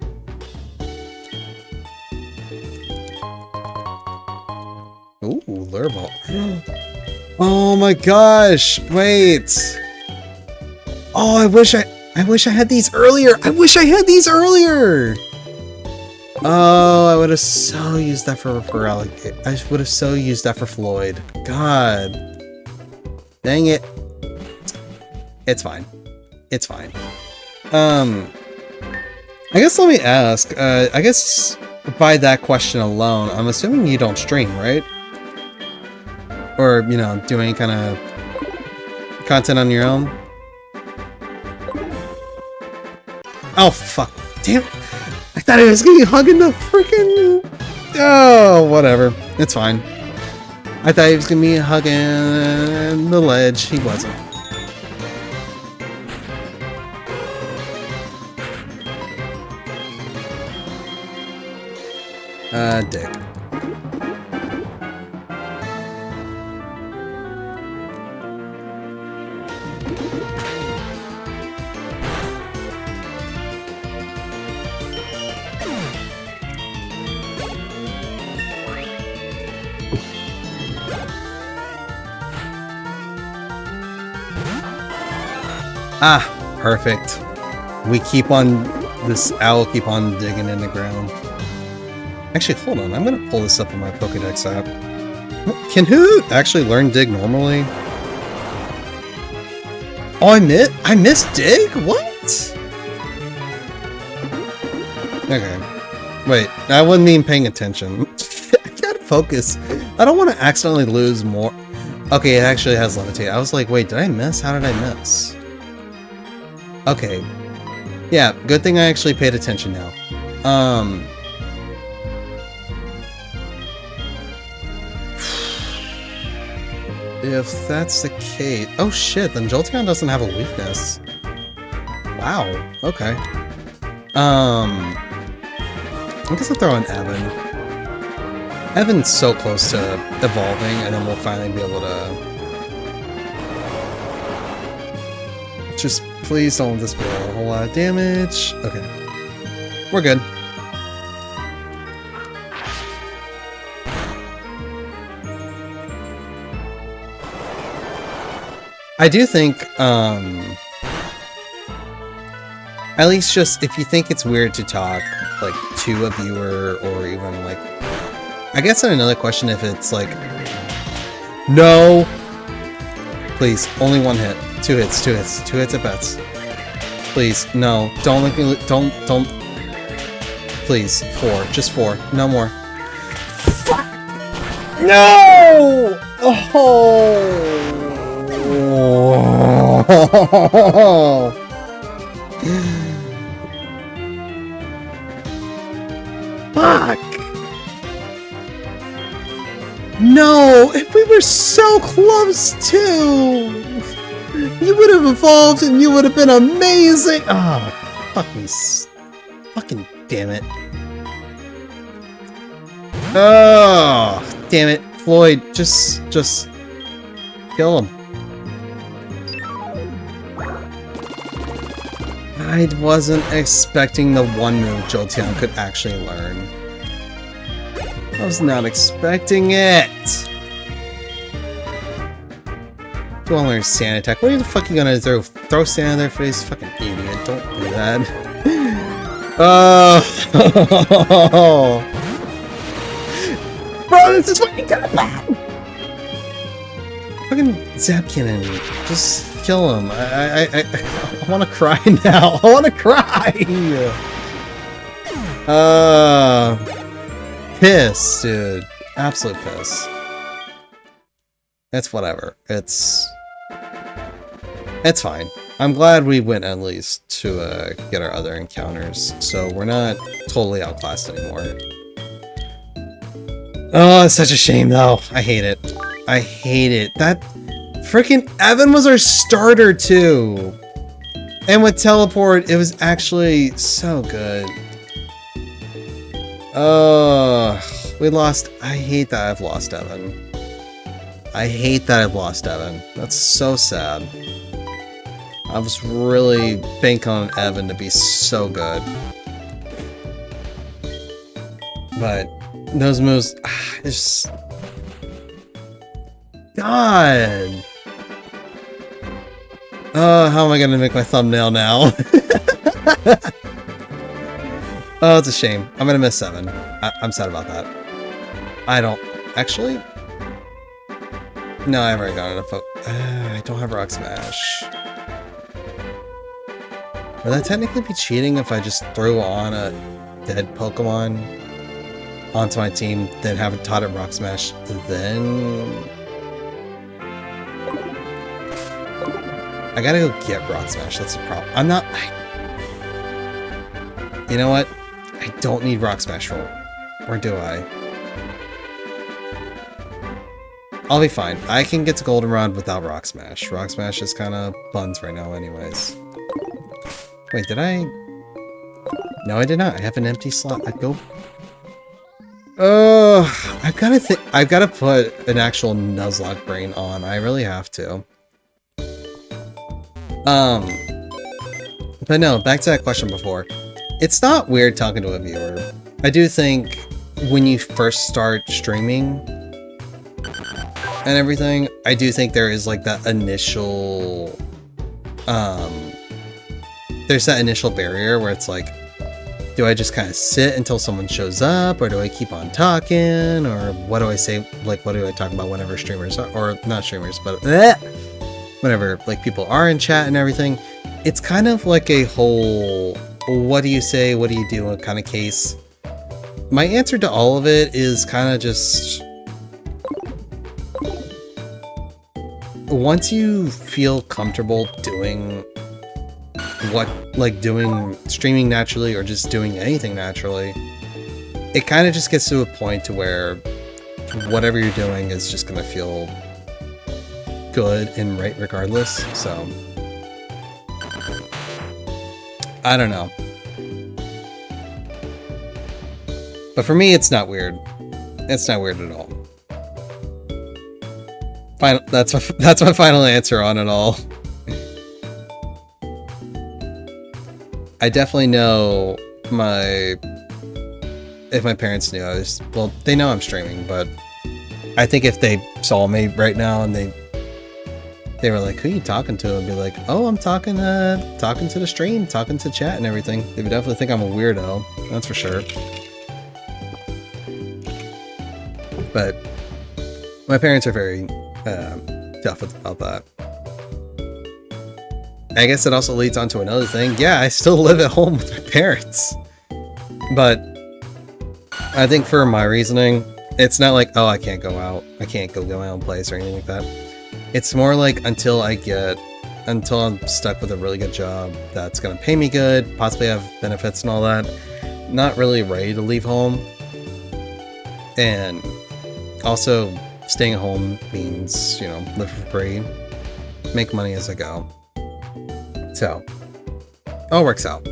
Ooh, lure ball. Oh my gosh, wait. Oh, I wish I had these earlier. I wish I had these earlier. Oh, I would have so used that for Alligator. I would have so used that for Floyd. God. Dang it. It's fine. It's fine. I guess let me ask. I guess by that question alone, I'm assuming you don't stream, right? Or, you know, do any kind of content on your own? Oh, fuck. Damn. I thought I was gonna be hugging the freaking... Oh, whatever. It's fine. I thought he was gonna be hugging the ledge. He wasn't. Dick. Ah, perfect. We keep on, this owl keep on digging in the ground. Actually, hold on, I'm gonna pull this up on my Pokedex app. Can who actually learn dig normally? Oh, I missed dig? What? Okay. Wait, I wasn't even paying attention. I gotta focus. I don't want to accidentally lose more. Okay, it actually has levitate. I was like, wait, did I miss? How did I miss? Okay. Yeah, good thing I actually paid attention now. if that's the case... Oh shit, then Jolteon doesn't have a weakness. Wow, okay. I guess I'll throw in Evan. Evan's so close to evolving, and then we'll finally be able to... Just please don't let this be a whole lot of damage. Okay. We're good. I do think, at least just, if you think it's weird to talk, like, to a viewer, or even, like... I guess another question if it's, like... No! Please, only one hit. 2 hits, 2 hits. 2 hits at best. Please, no. Don't make me... Don't... Please, 4. Just 4. No more. Fuck! No! Oh! Fuck! No! We were so close too! You would have evolved and you would have been amazing! Oh, fuck me. Fucking damn it. Oh, damn it. Floyd, just kill him. I wasn't expecting the one move Jolteon could actually learn. I was not expecting it! Do I learn Sand Attack? What the fuck are you gonna do? Throw sand in their face? Fucking idiot, don't do that. Oh! Bro, this is fucking kinda bad! Fucking Zap Cannon, just kill him. I wanna cry now. I wanna cry! Piss, dude. Absolute piss. It's whatever. It's fine. I'm glad we went at least to get our other encounters, so we're not totally outclassed anymore. Oh, it's such a shame though. I hate it. I hate it. That freaking Evan was our starter too. And with Teleport, it was actually so good. Oh, we lost. I hate that I've lost Evan. I hate that I've lost Evan. That's so sad. I was really banking on Evan to be so good. But those moves, it's just... God! Oh, how am I gonna make my thumbnail now? Oh, it's a shame. I'm gonna miss 7. I'm sad about that. I don't... Actually? No, I haven't got enough. I don't have Rock Smash. Would that technically be cheating if I just threw on a dead Pokemon onto my team, then haven't taught it Rock Smash, then... I gotta go get Rock Smash, that's the problem. I'm not... You know what? I don't need Rock Smash roll. Or do I? I'll be fine. I can get to Goldenrod without Rock Smash. Rock Smash is kind of buns right now anyways. Wait, did I? No, I did not. I have an empty slot. I go... I've got to put an actual Nuzlocke brain on. I really have to. But no, back to that question before. It's not weird talking to a viewer. I do think when you first start streaming and everything, I do think there is like that initial, there's that initial barrier where it's like, do I just kind of sit until someone shows up, or do I keep on talking, or what do I say, like what do I talk about whenever streamers are, or not streamers, but whenever like people are in chat and everything. It's kind of like a whole, what do you say, what do you do kind of case. My answer to all of it is kind of just, once you feel comfortable doing what, like doing streaming naturally or just doing anything naturally, it kind of just gets to a point to where whatever you're doing is just gonna feel good and right regardless, so... I don't know. But for me, it's not weird. It's not weird at all. That's my final answer on it all. I definitely know if my parents knew well, they know I'm streaming, but I think if they saw me right now and they were like, who are you talking to? I'd be like, oh, I'm talking to the stream, talking to chat and everything. They would definitely think I'm a weirdo. That's for sure. But my parents are very tough about that. I guess it also leads on to another thing. Yeah, I still live at home with my parents. But I think for my reasoning, it's not like, oh, I can't go out. I can't go my own place or anything like that. It's more like until I'm stuck with a really good job that's going to pay me good, possibly have benefits and all that, not really ready to leave home. And also, staying at home means, you know, live for free, make money as I go. So, all works out.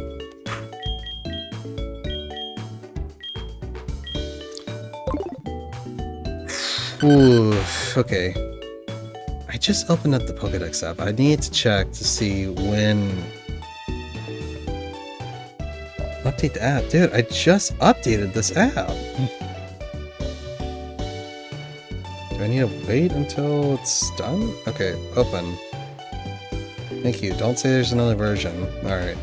Ooh, okay. I just opened up the Pokédex app. I need to check to see when... Update the app. Dude, I just updated this app. Do I need to wait until it's done? Okay, open. Thank you. Don't say there's another version. Alright.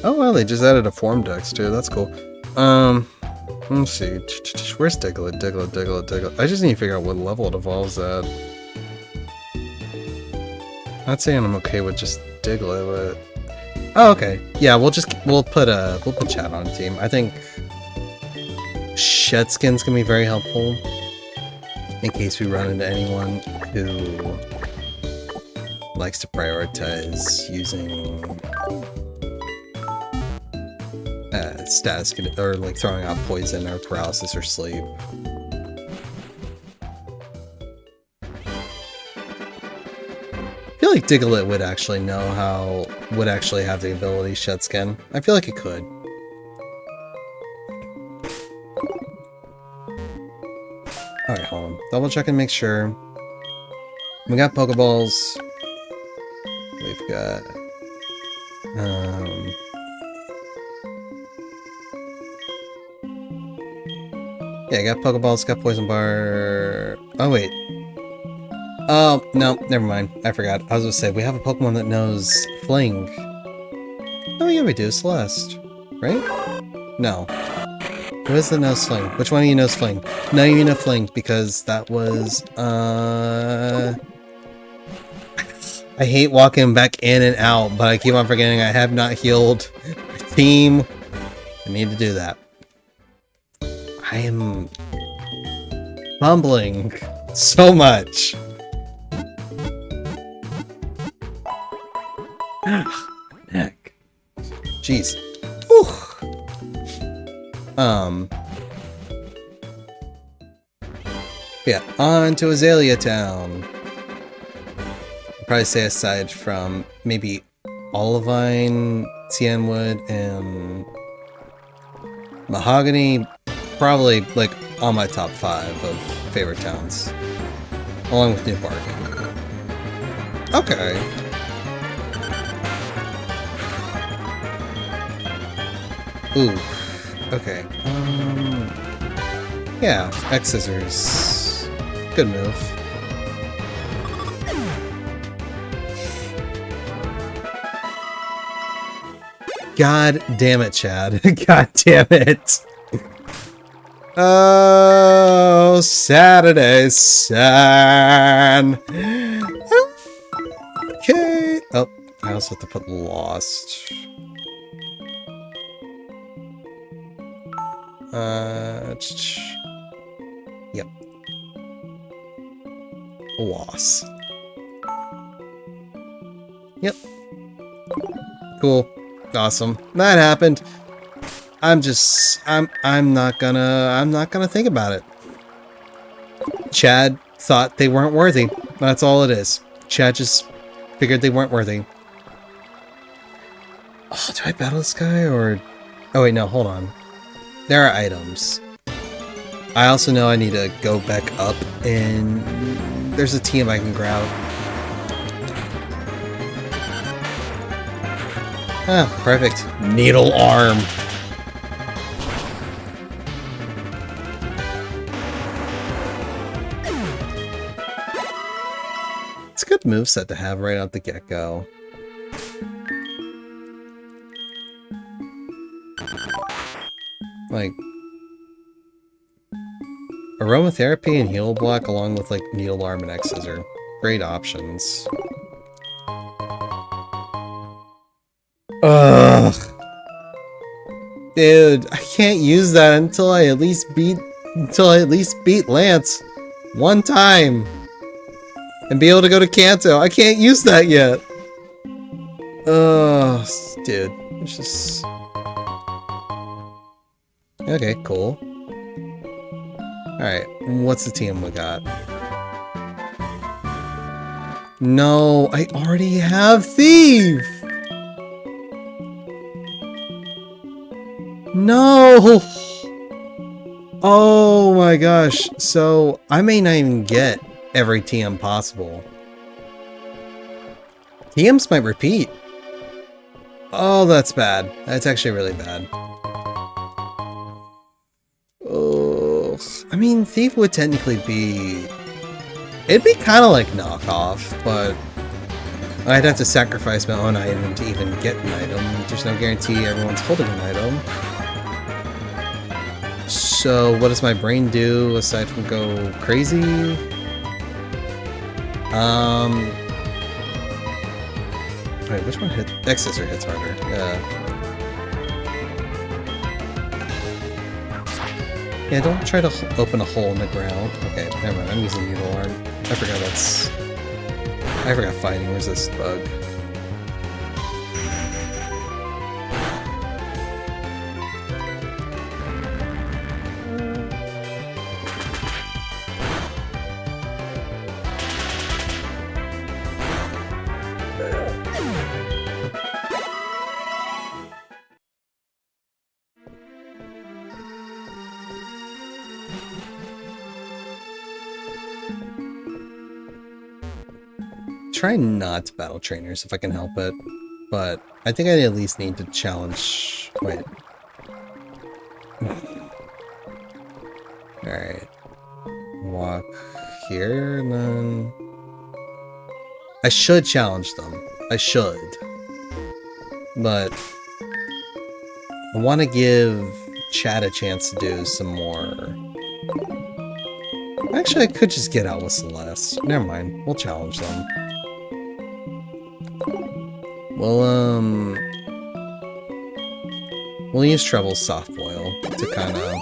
Oh well, they just added a form dex too. That's cool. Let's see. Where's Diglett? I just need to figure out what level it evolves at. Not saying I'm okay with just Diglett, but... Oh, okay. Yeah, we'll put chat on the team. I think Shed Skin's gonna be very helpful in case we run into anyone who likes to prioritize using status or like throwing out poison or paralysis or sleep. I feel like Diglett would actually would actually have the ability Shed Skin. I feel like it could. Alright, hold on. Double check and make sure. We got Pokeballs. We've got... Yeah, I got Pokeballs, got Poison Bar... Oh, wait. Oh, no, never mind. I forgot. I was gonna say, we have a Pokemon that knows Fling. Oh, yeah, we do. Celeste. Right? No. Who is the knows Fling? Which one of you knows Fling? No, you know Fling, because that was, I hate walking back in and out, but I keep on forgetting I have not healed my team. I need to do that. I am fumbling so much. Neck. Jeez. Whew. Yeah, on to Azalea Town. I'd probably say aside from maybe Olivine, Cianwood, and Mahogany, probably like on my top 5 of favorite towns, along with New Park. Okay. Ooh. Okay. Yeah, X Scissors. Good move. God damn it, Chad. God damn it. Oh, Saturday, son. Okay. Oh, I also have to put Lost. Yep. Loss. Yep. Cool. Awesome. That happened. I'm not gonna think about it. Chad thought they weren't worthy. That's all it is. Chad just figured they weren't worthy. Oh, do I battle this guy or... Oh wait, no, hold on. There are items. I also know I need to go back up and there's a team I can grab. Ah, perfect. Needle arm. It's a good moveset to have right out the get-go. Like, aromatherapy and heal block along with like needle arm and X's are great options. Ugh. Dude, I can't use that until I at least beat Lance one time and be able to go to Kanto. I can't use that yet. Ugh, dude, it's just... Okay, cool. Alright, what's the team we got? No, I already have Thief! No! Oh my gosh, so I may not even get every TM possible. TMs might repeat. Oh, that's bad. That's actually really bad. Oh, I mean, Thief would technically be... It'd be kind of like knockoff, but I'd have to sacrifice my own item to even get an item. There's no guarantee everyone's holding an item. So, what does my brain do aside from go crazy? Wait, which one hit? X-Scissor hits harder. Yeah, don't try to open a hole in the ground. Okay, never mind. I'm using Needle Arm. I forgot fighting resist bug. Try not to battle trainers if I can help it, but I think I at least need to challenge... Wait. Alright. Walk here, and then... I should challenge them. I should. But... I want to give Chad a chance to do some more... Actually, I could just get out with Celeste. Never mind. We'll challenge them. We'll use Treble's Soft Boil to kind of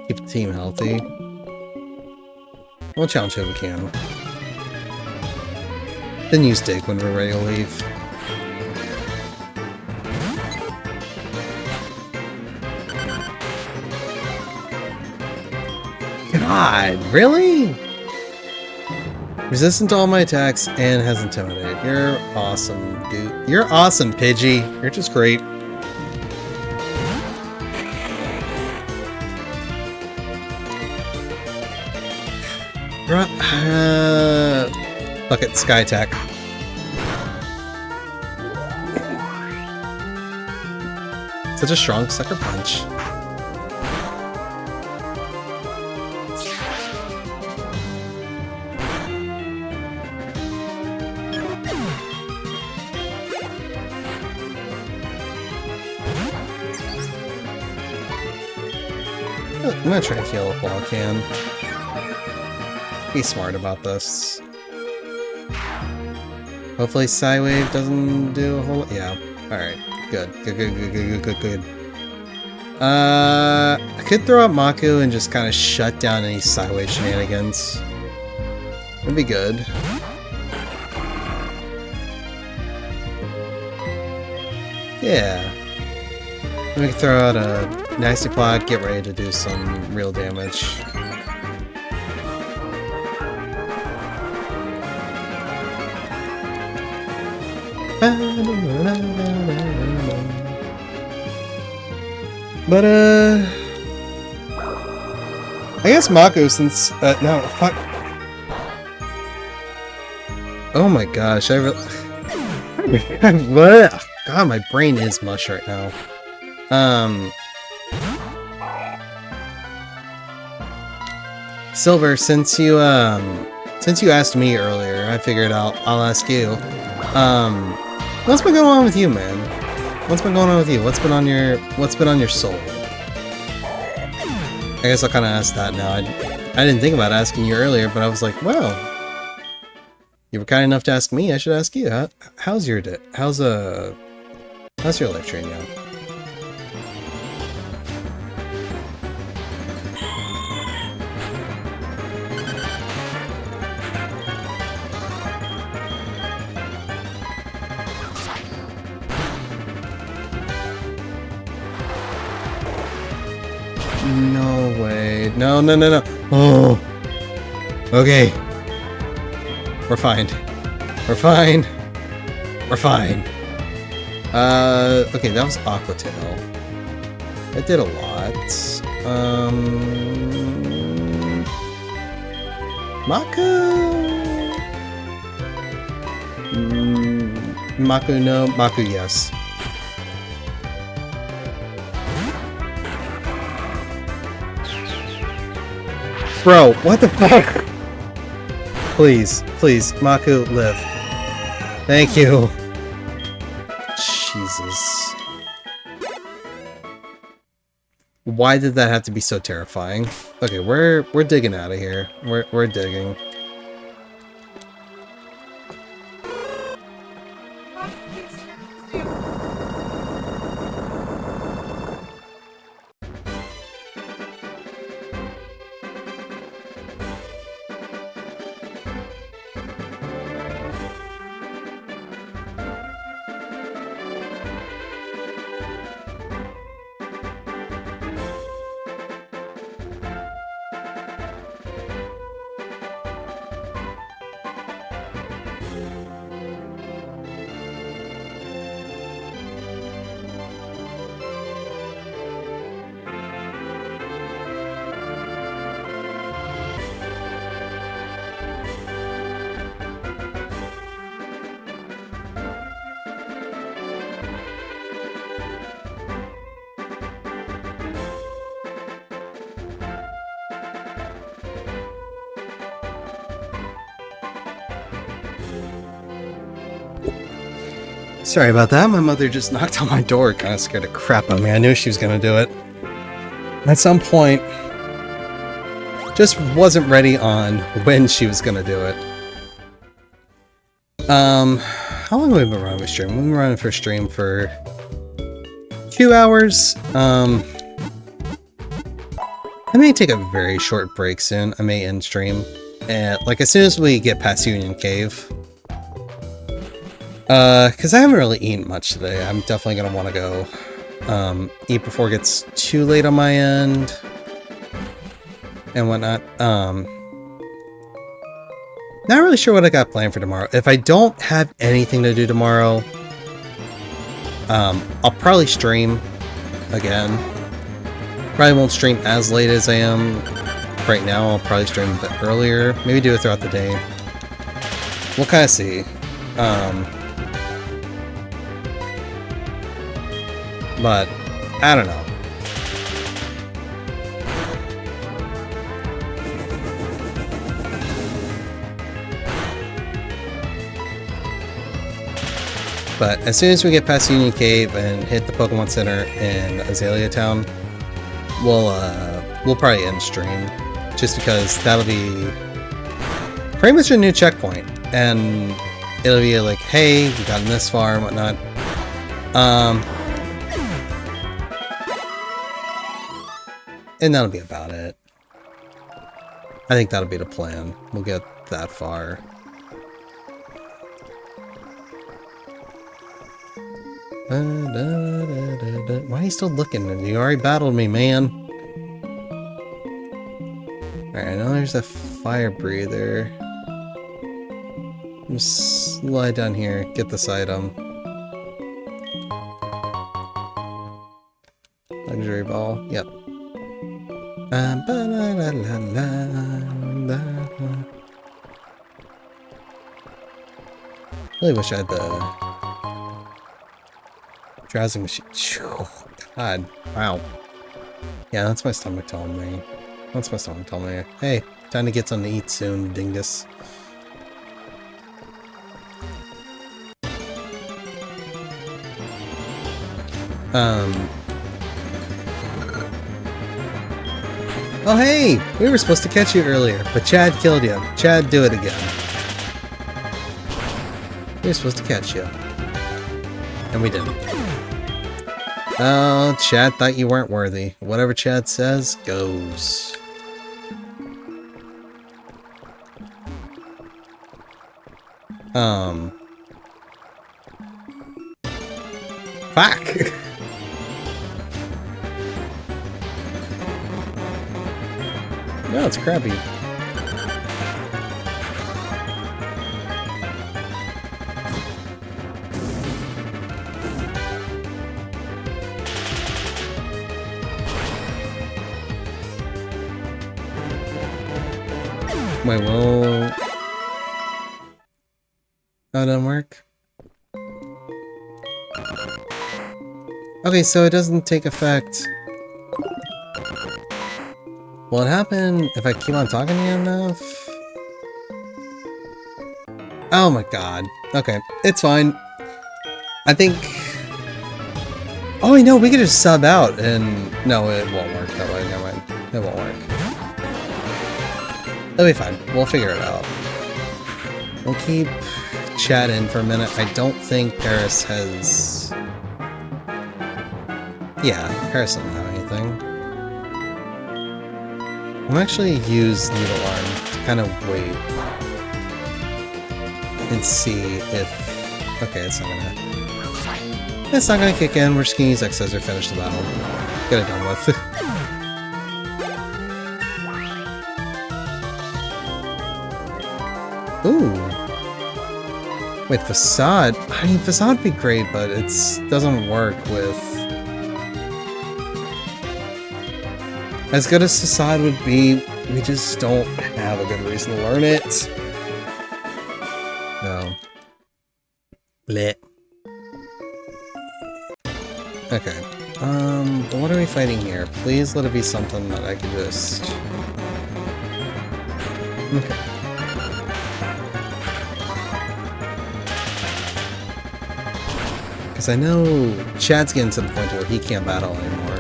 keep the team healthy. We'll challenge who we can. Then use Dig when we're ready to leave. God, really? Resistant to all my attacks and has Intimidate. You're awesome, dude. You're awesome, Pidgey. You're just great. Fuck it, Sky Attack. Such a strong Sucker Punch. I'm gonna try to heal up while I can. Be smart about this. Hopefully Psywave doesn't do a whole lot. Yeah. Alright. Good. Good. I could throw out Maku and just kind of shut down any Psywave shenanigans. That'd be good. Yeah. We can throw out a nasty plot, get ready to do some real damage. But I guess Mako, since no, fuck. Oh my gosh, I really God, my brain is mush right now. Silver, since you asked me earlier, I figured I'll ask you. What's been going on with you, man? What's been going on with you? What's been on your soul? I guess I'll kind of ask that now. I didn't think about asking you earlier, but I was like, well, you were kind enough to ask me. I should ask you. How's your day? How's your life treating you? No way. No. Oh. Okay. We're fine. Okay, that was Aqua Tail. It did a lot. Maku, no. Maku, yes. Bro, what the fuck? Please, Maku, live. Thank you. Jesus. Why did that have to be so terrifying? Okay, we're digging out of here. We're digging. Sorry about that, my mother just knocked on my door, kind of scared the crap out of me. I knew she was gonna do it. At some point, just wasn't ready on when she was gonna do it. How long have we been running for stream? We've been running for stream for 2 hours. I may take a very short break soon. I may end stream. Like as soon as we get past Union Cave. Because I haven't really eaten much today. I'm definitely gonna want to go eat before it gets too late on my end and whatnot. Not really sure what I got planned for tomorrow. If I don't have anything to do tomorrow, I'll probably stream again. Probably won't stream as late as I am right now. I'll probably stream a bit earlier. Maybe do it throughout the day. We'll kind of see. But, I don't know. But as soon as we get past Union Cave and hit the Pokemon Center in Azalea Town, we'll probably end stream. Just because that'll be pretty much a new checkpoint. And it'll be like, hey, we gotten this far and whatnot. And that'll be about it. I think that'll be the plan. We'll get that far. Why are you still looking? You already battled me, man. Alright, I know there's a fire breather. Just slide down here, get this item. Luxury ball, yep. Really wish I had the drowsing machine. Oh, God. Wow. Yeah, that's my stomach telling me. That's my stomach telling me. Hey, time to get something to eat soon, dingus. Oh hey! We were supposed to catch you earlier, but Chad killed you. Chad, do it again. We were supposed to catch you. And we didn't. Oh, Chad thought you weren't worthy. Whatever Chad says, goes. Fuck! No, it's crappy. Wait, whoa. Oh, it didn't work? Okay, so it doesn't take effect. Will it happen if I keep on talking to you enough? Oh my god. Okay, it's fine. I think... Oh, I know, we could just sub out and... No, it won't work that way. Never mind. It won't work. It'll be fine. We'll figure it out. We'll keep Chad in for a minute. I don't think Paris has... Yeah, Paris doesn't have anything. I'm actually use Needle Arm to kind of wait and see if... Okay, it's not gonna... It's not gonna kick in. We're just gonna use X-Scissor to finish the battle. Get it done with. Ooh. Wait, Facade? I mean, Facade would be great, but it doesn't work with... As good as Facade would be, we just don't have a good reason to learn it. No. Bleh. Okay. What are we fighting here? Please let it be something that I can just... Okay. Because I know Chad's getting to the point where he can't battle anymore.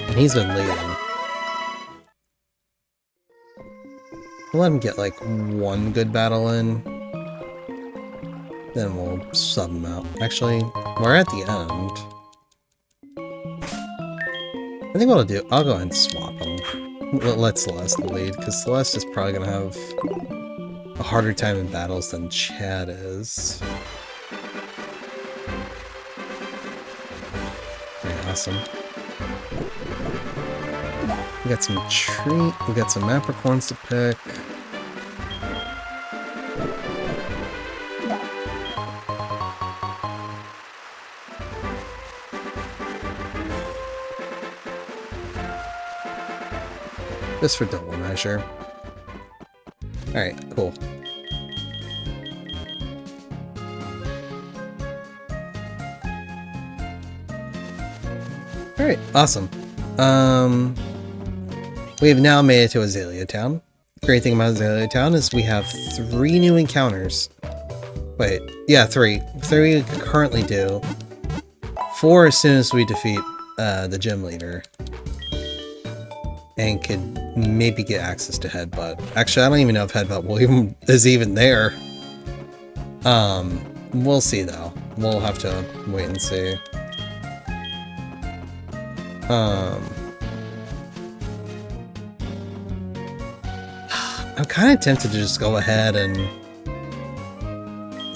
And he's been leading. We'll let him get like one good battle in. Then we'll sub him out. Actually, we're at the end. I think what I'll do, I'll go ahead and swap him. Let Celeste lead, because Celeste is probably going to have a harder time in battles than Chad is. Very awesome. We got some we got some apricorns to pick. Just for double measure. Alright, cool. Alright, awesome. We have now made it to Azalea Town. The great thing about Azalea Town is we have 3 new encounters. Wait, yeah, 3. 3 we currently do. 4 as soon as we defeat the gym leader. And could maybe get access to Headbutt. Actually, I don't even know if Headbutt is even there. We'll see though. We'll have to wait and see. I'm kind of tempted to just go ahead and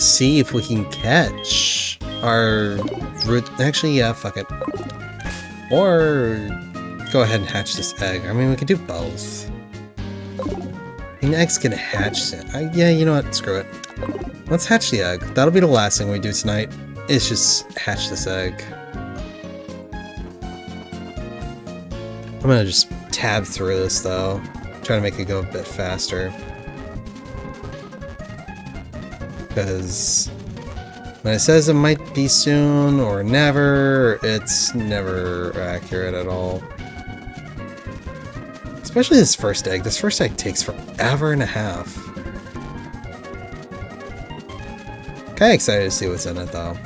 see if we can catch our root. Actually, yeah, fuck it. Or go ahead and hatch this egg. I mean, we could do both. I mean, eggs can hatch soon. Yeah, you know what? Screw it. Let's hatch the egg. That'll be the last thing we do tonight. Is just hatch this egg. I'm gonna just tab through this though. Try to make it go a bit faster. Because when it says it might be soon or never, it's never accurate at all. Especially this first egg. This first egg takes forever and a half. Kinda excited to see what's in it though.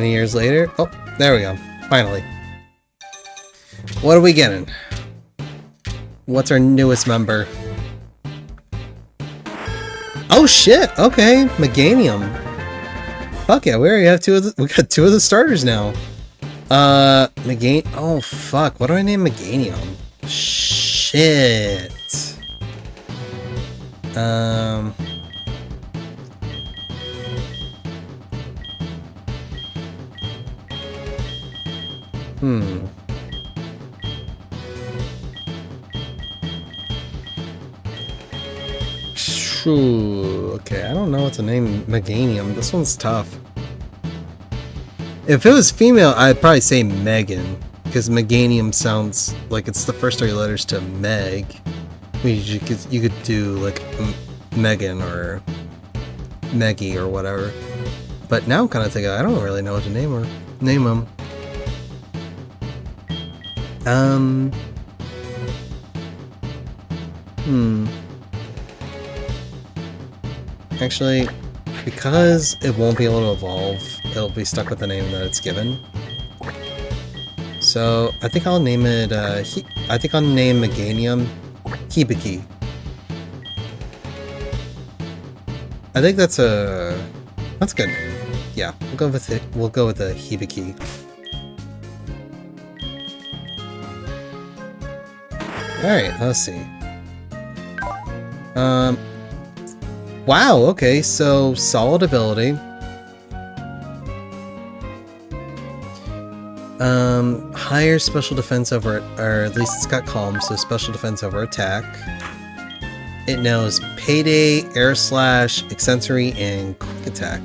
Years later. Oh, there we go. Finally. What are we getting? What's our newest member? Oh shit! Okay, Meganium. Fuck yeah, we already have we got two of the starters now. Oh fuck, what do I name Meganium? Shit. Okay, I don't know what to name Meganium. This one's tough. If it was female, I'd probably say Megan, because Meganium sounds like it's the first 3 letters to Meg. You could do like Megan or Meggie or whatever. But now I'm kind of thinking I don't really know what to name her. Name them. Actually, because it won't be able to evolve, it'll be stuck with the name that it's given. So I think I'll name it. I think I'll name Meganium Hibiki. I think that's a good name. Yeah, we'll go with it. We'll go with the Hibiki. Alright, let's see. Wow, okay, so solid ability. Higher special defense over, or at least it's got calm, so special defense over attack. It knows payday, air slash, exsensory, and quick attack.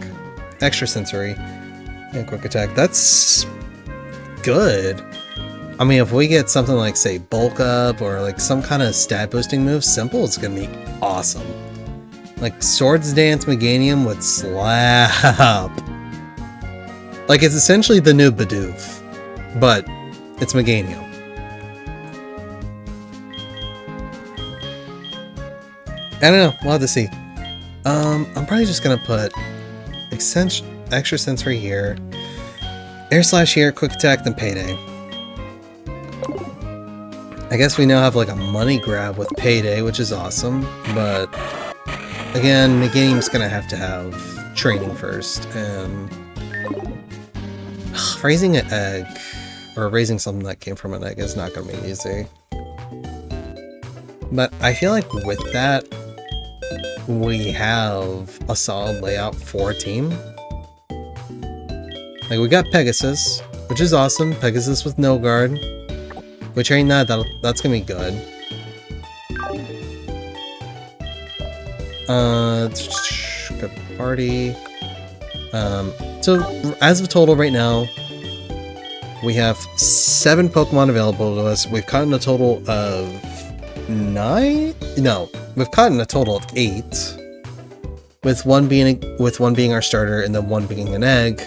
Extra sensory and quick attack. That's good. I mean, if we get something like, say, bulk up or like some kind of stat boosting move, simple, it's gonna be awesome. Like Swords Dance Meganium would slap. Like it's essentially the new Bidoof, but it's Meganium. I don't know. We'll have to see. I'm probably just gonna put extra sensory here, air slash here, quick attack, then payday. I guess we now have like a money grab with payday, which is awesome, but again, Meganium's gonna have to have training first, and raising an egg, or raising something that came from an egg is not gonna be easy. But I feel like with that, we have a solid layout for a team. Like, we got Pegasus, which is awesome. Pegasus with no guard. We train that, that's gonna be good. Good party. So, as of total right now, we have 7 Pokemon available to us. We've caught in a total of 9? No, we've caught in a total of 8. With one being our starter and then one being an egg.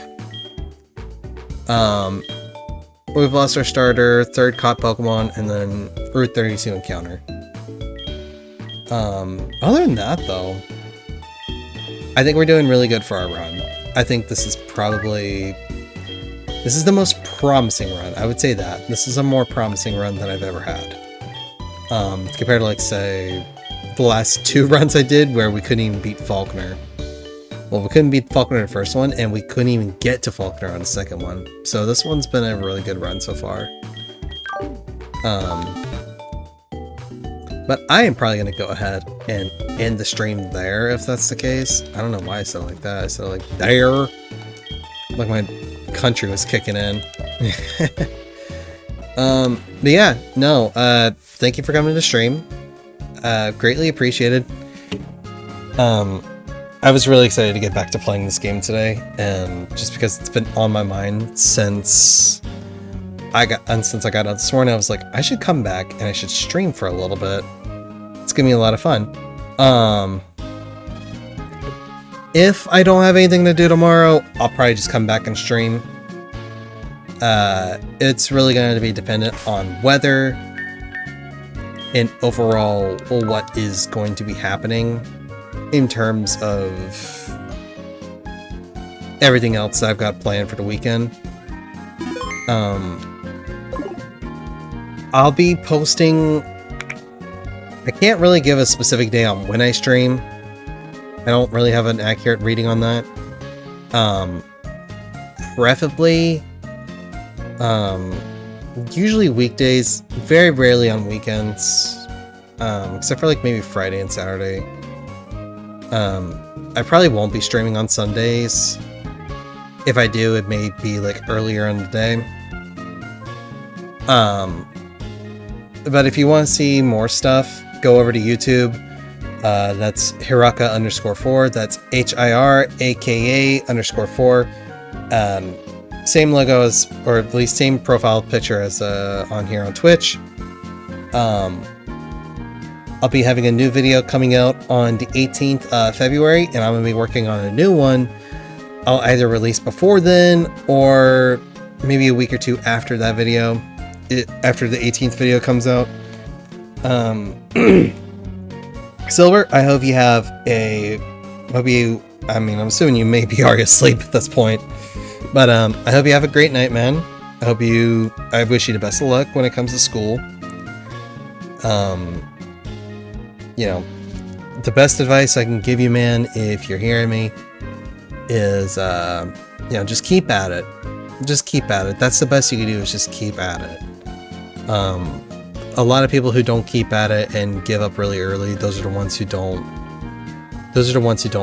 We've lost our starter, 3rd caught Pokemon, and then Route 32 encounter. Other than that, though, I think we're doing really good for our run. I think this is the most promising run. I would say that. This is a more promising run than I've ever had. compared to, like, say, the last 2 runs I did where we couldn't even beat Faulkner. Well, we couldn't beat Faulkner in the first one, and we couldn't even get to Faulkner on the second one. So this one's been a really good run so far. But I am probably going to go ahead and end the stream there, if that's the case. I don't know why I said it like that. I said it like, there. Like my country was kicking in. But yeah, no, thank you for coming to the stream. Greatly appreciated. I was really excited to get back to playing this game today, and just because it's been on my mind since I got out this morning, I was like, I should come back and I should stream for a little bit. It's gonna be a lot of fun. If I don't have anything to do tomorrow, I'll probably just come back and stream. It's really going to be dependent on weather and overall what is going to be happening in terms of everything else that I've got planned for the weekend. I'll be posting... I can't really give a specific day on when I stream. I don't really have an accurate reading on that. Preferably, usually weekdays, very rarely on weekends, except for like maybe Friday and Saturday. I probably won't be streaming on Sundays. If I do, it may be like earlier in the day. But if you want to see more stuff, go over to YouTube. That's Hiraka_4. That's HIRAKA_4. Same logo as, or at least same profile picture as on here on Twitch. I'll be having a new video coming out on the 18th of February, and I'm going to be working on a new one. I'll either release before then, or maybe a week or two after that video, after the 18th video comes out. Silver, I hope you have a... I mean, I'm assuming you may be already asleep at this point. But I hope you have a great night, man. I wish you the best of luck when it comes to school. You know, the best advice I can give you, man, if you're hearing me, is, you know, just keep at it. Just keep at it. That's the best you can do, is just keep at it. A lot of people who don't keep at it and give up really early, those are the ones who don't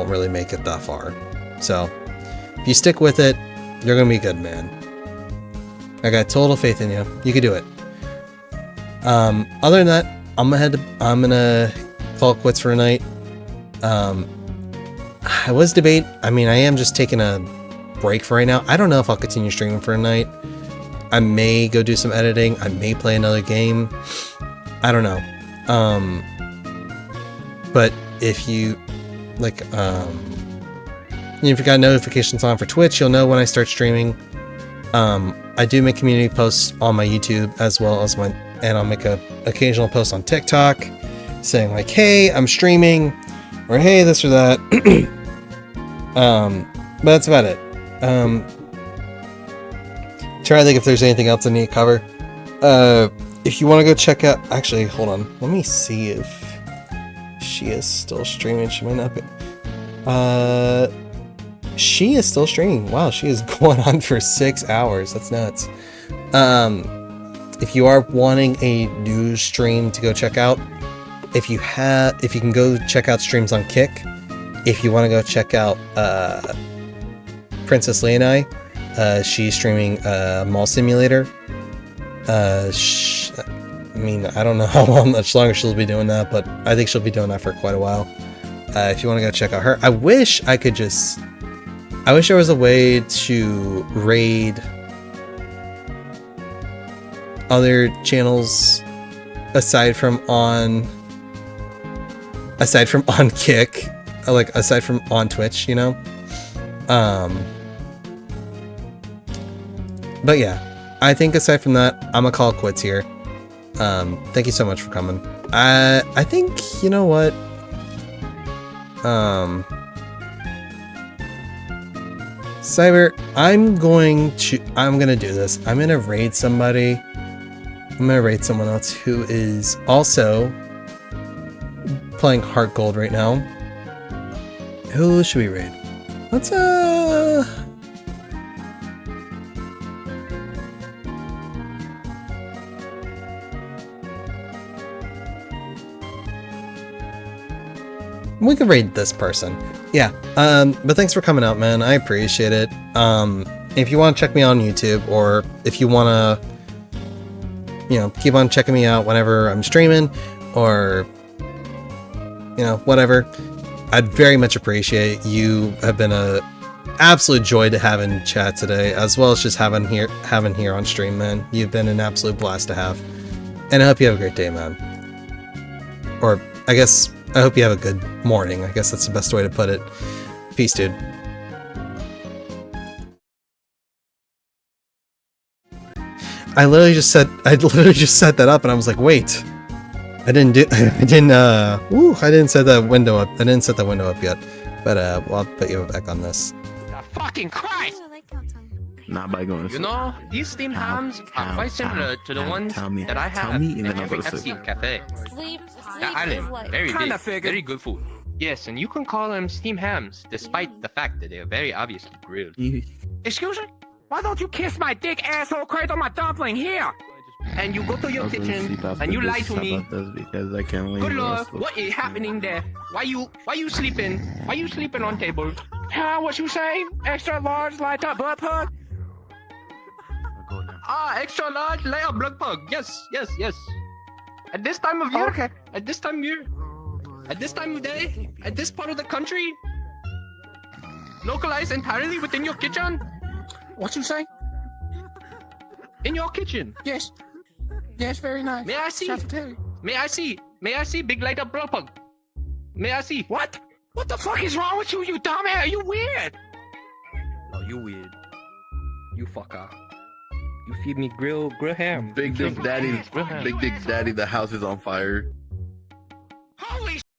really make it that far. So, if you stick with it, you're gonna be good, man. I got total faith in you. You can do it. Other than that, I'm gonna call it quits for tonight. I am just taking a break for right now. I don't know if I'll continue streaming for a night. I may go do some editing. I may play another game. I don't know. But if you like, if you got notifications on for Twitch, you'll know when I start streaming. I do make community posts on my YouTube as well as and I'll make a occasional post on TikTok saying like, hey, I'm streaming, or hey, this or that. But that's about it. Try to think if there's anything else I need to cover. If you want to go check out, actually, hold on. Let me see if she is still streaming. She might not be. She is still streaming. Wow, she is going on for 6 hours. That's nuts. If you are wanting a new stream to go check out, if you can go check out streams on Kick. If you want to go check out Princess Leonai, she's streaming Mall Simulator. I mean, I don't know how much longer she'll be doing that, but I think she'll be doing that for quite a while. If you want to go check out her, I wish there was a way to raid other channels aside from on Kick, like aside from on Twitch, you know. But yeah, I think aside from that, I'm gonna call it quits here. Thank you so much for coming. I think, you know what? Cyber, I'm gonna do this. I'm gonna raid somebody. I'm gonna rate someone else who is also playing Heartgold right now. Who should we rate? Let's we can rate this person. Yeah. But thanks for coming out, man. I appreciate it. If you want to check me out on YouTube, or if you want to, you know, keep on checking me out whenever I'm streaming, or, you know, whatever, I'd very much appreciate it. You have been a absolute joy to have in chat today, as well as just having here on stream, man. You've been an absolute blast to have, and I hope you have a great day, man. Or I guess I hope you have a good morning. I guess that's the best way to put it. Peace, dude. I literally just set that up, and I was like, wait, I didn't set that window up. I didn't set that window up yet, but well, I'll put you back on this. Fucking Christ! Not by going. You know, these steamed hams are quite similar to the ones that I have in every FC cafe. The island, very big, very good food. Yes, and you can call them steamed hams, despite the fact that they are very obviously grilled. Excuse me? Why don't you kiss my dick, asshole, cradle my dumpling here? And you go to your kitchen and you lie to me. Because I can't wait. Good Lord, what is happening there? Why you sleeping? Why you sleeping on table? Huh, what you say? Extra large light up butt plug? Extra large light up blood pug. Yes. At this time of year, okay. At this time of day, at this part of the country, localized entirely within your kitchen. What you say? In your kitchen. Yes. Yes, very nice. May I see? May I see big light up blood pug? May I see? What? What the fuck is wrong with you, you dumbass? Are you weird? Oh, you weird. You fucker. You feed me grill ham. Big Dick Daddy, the house is on fire. Holy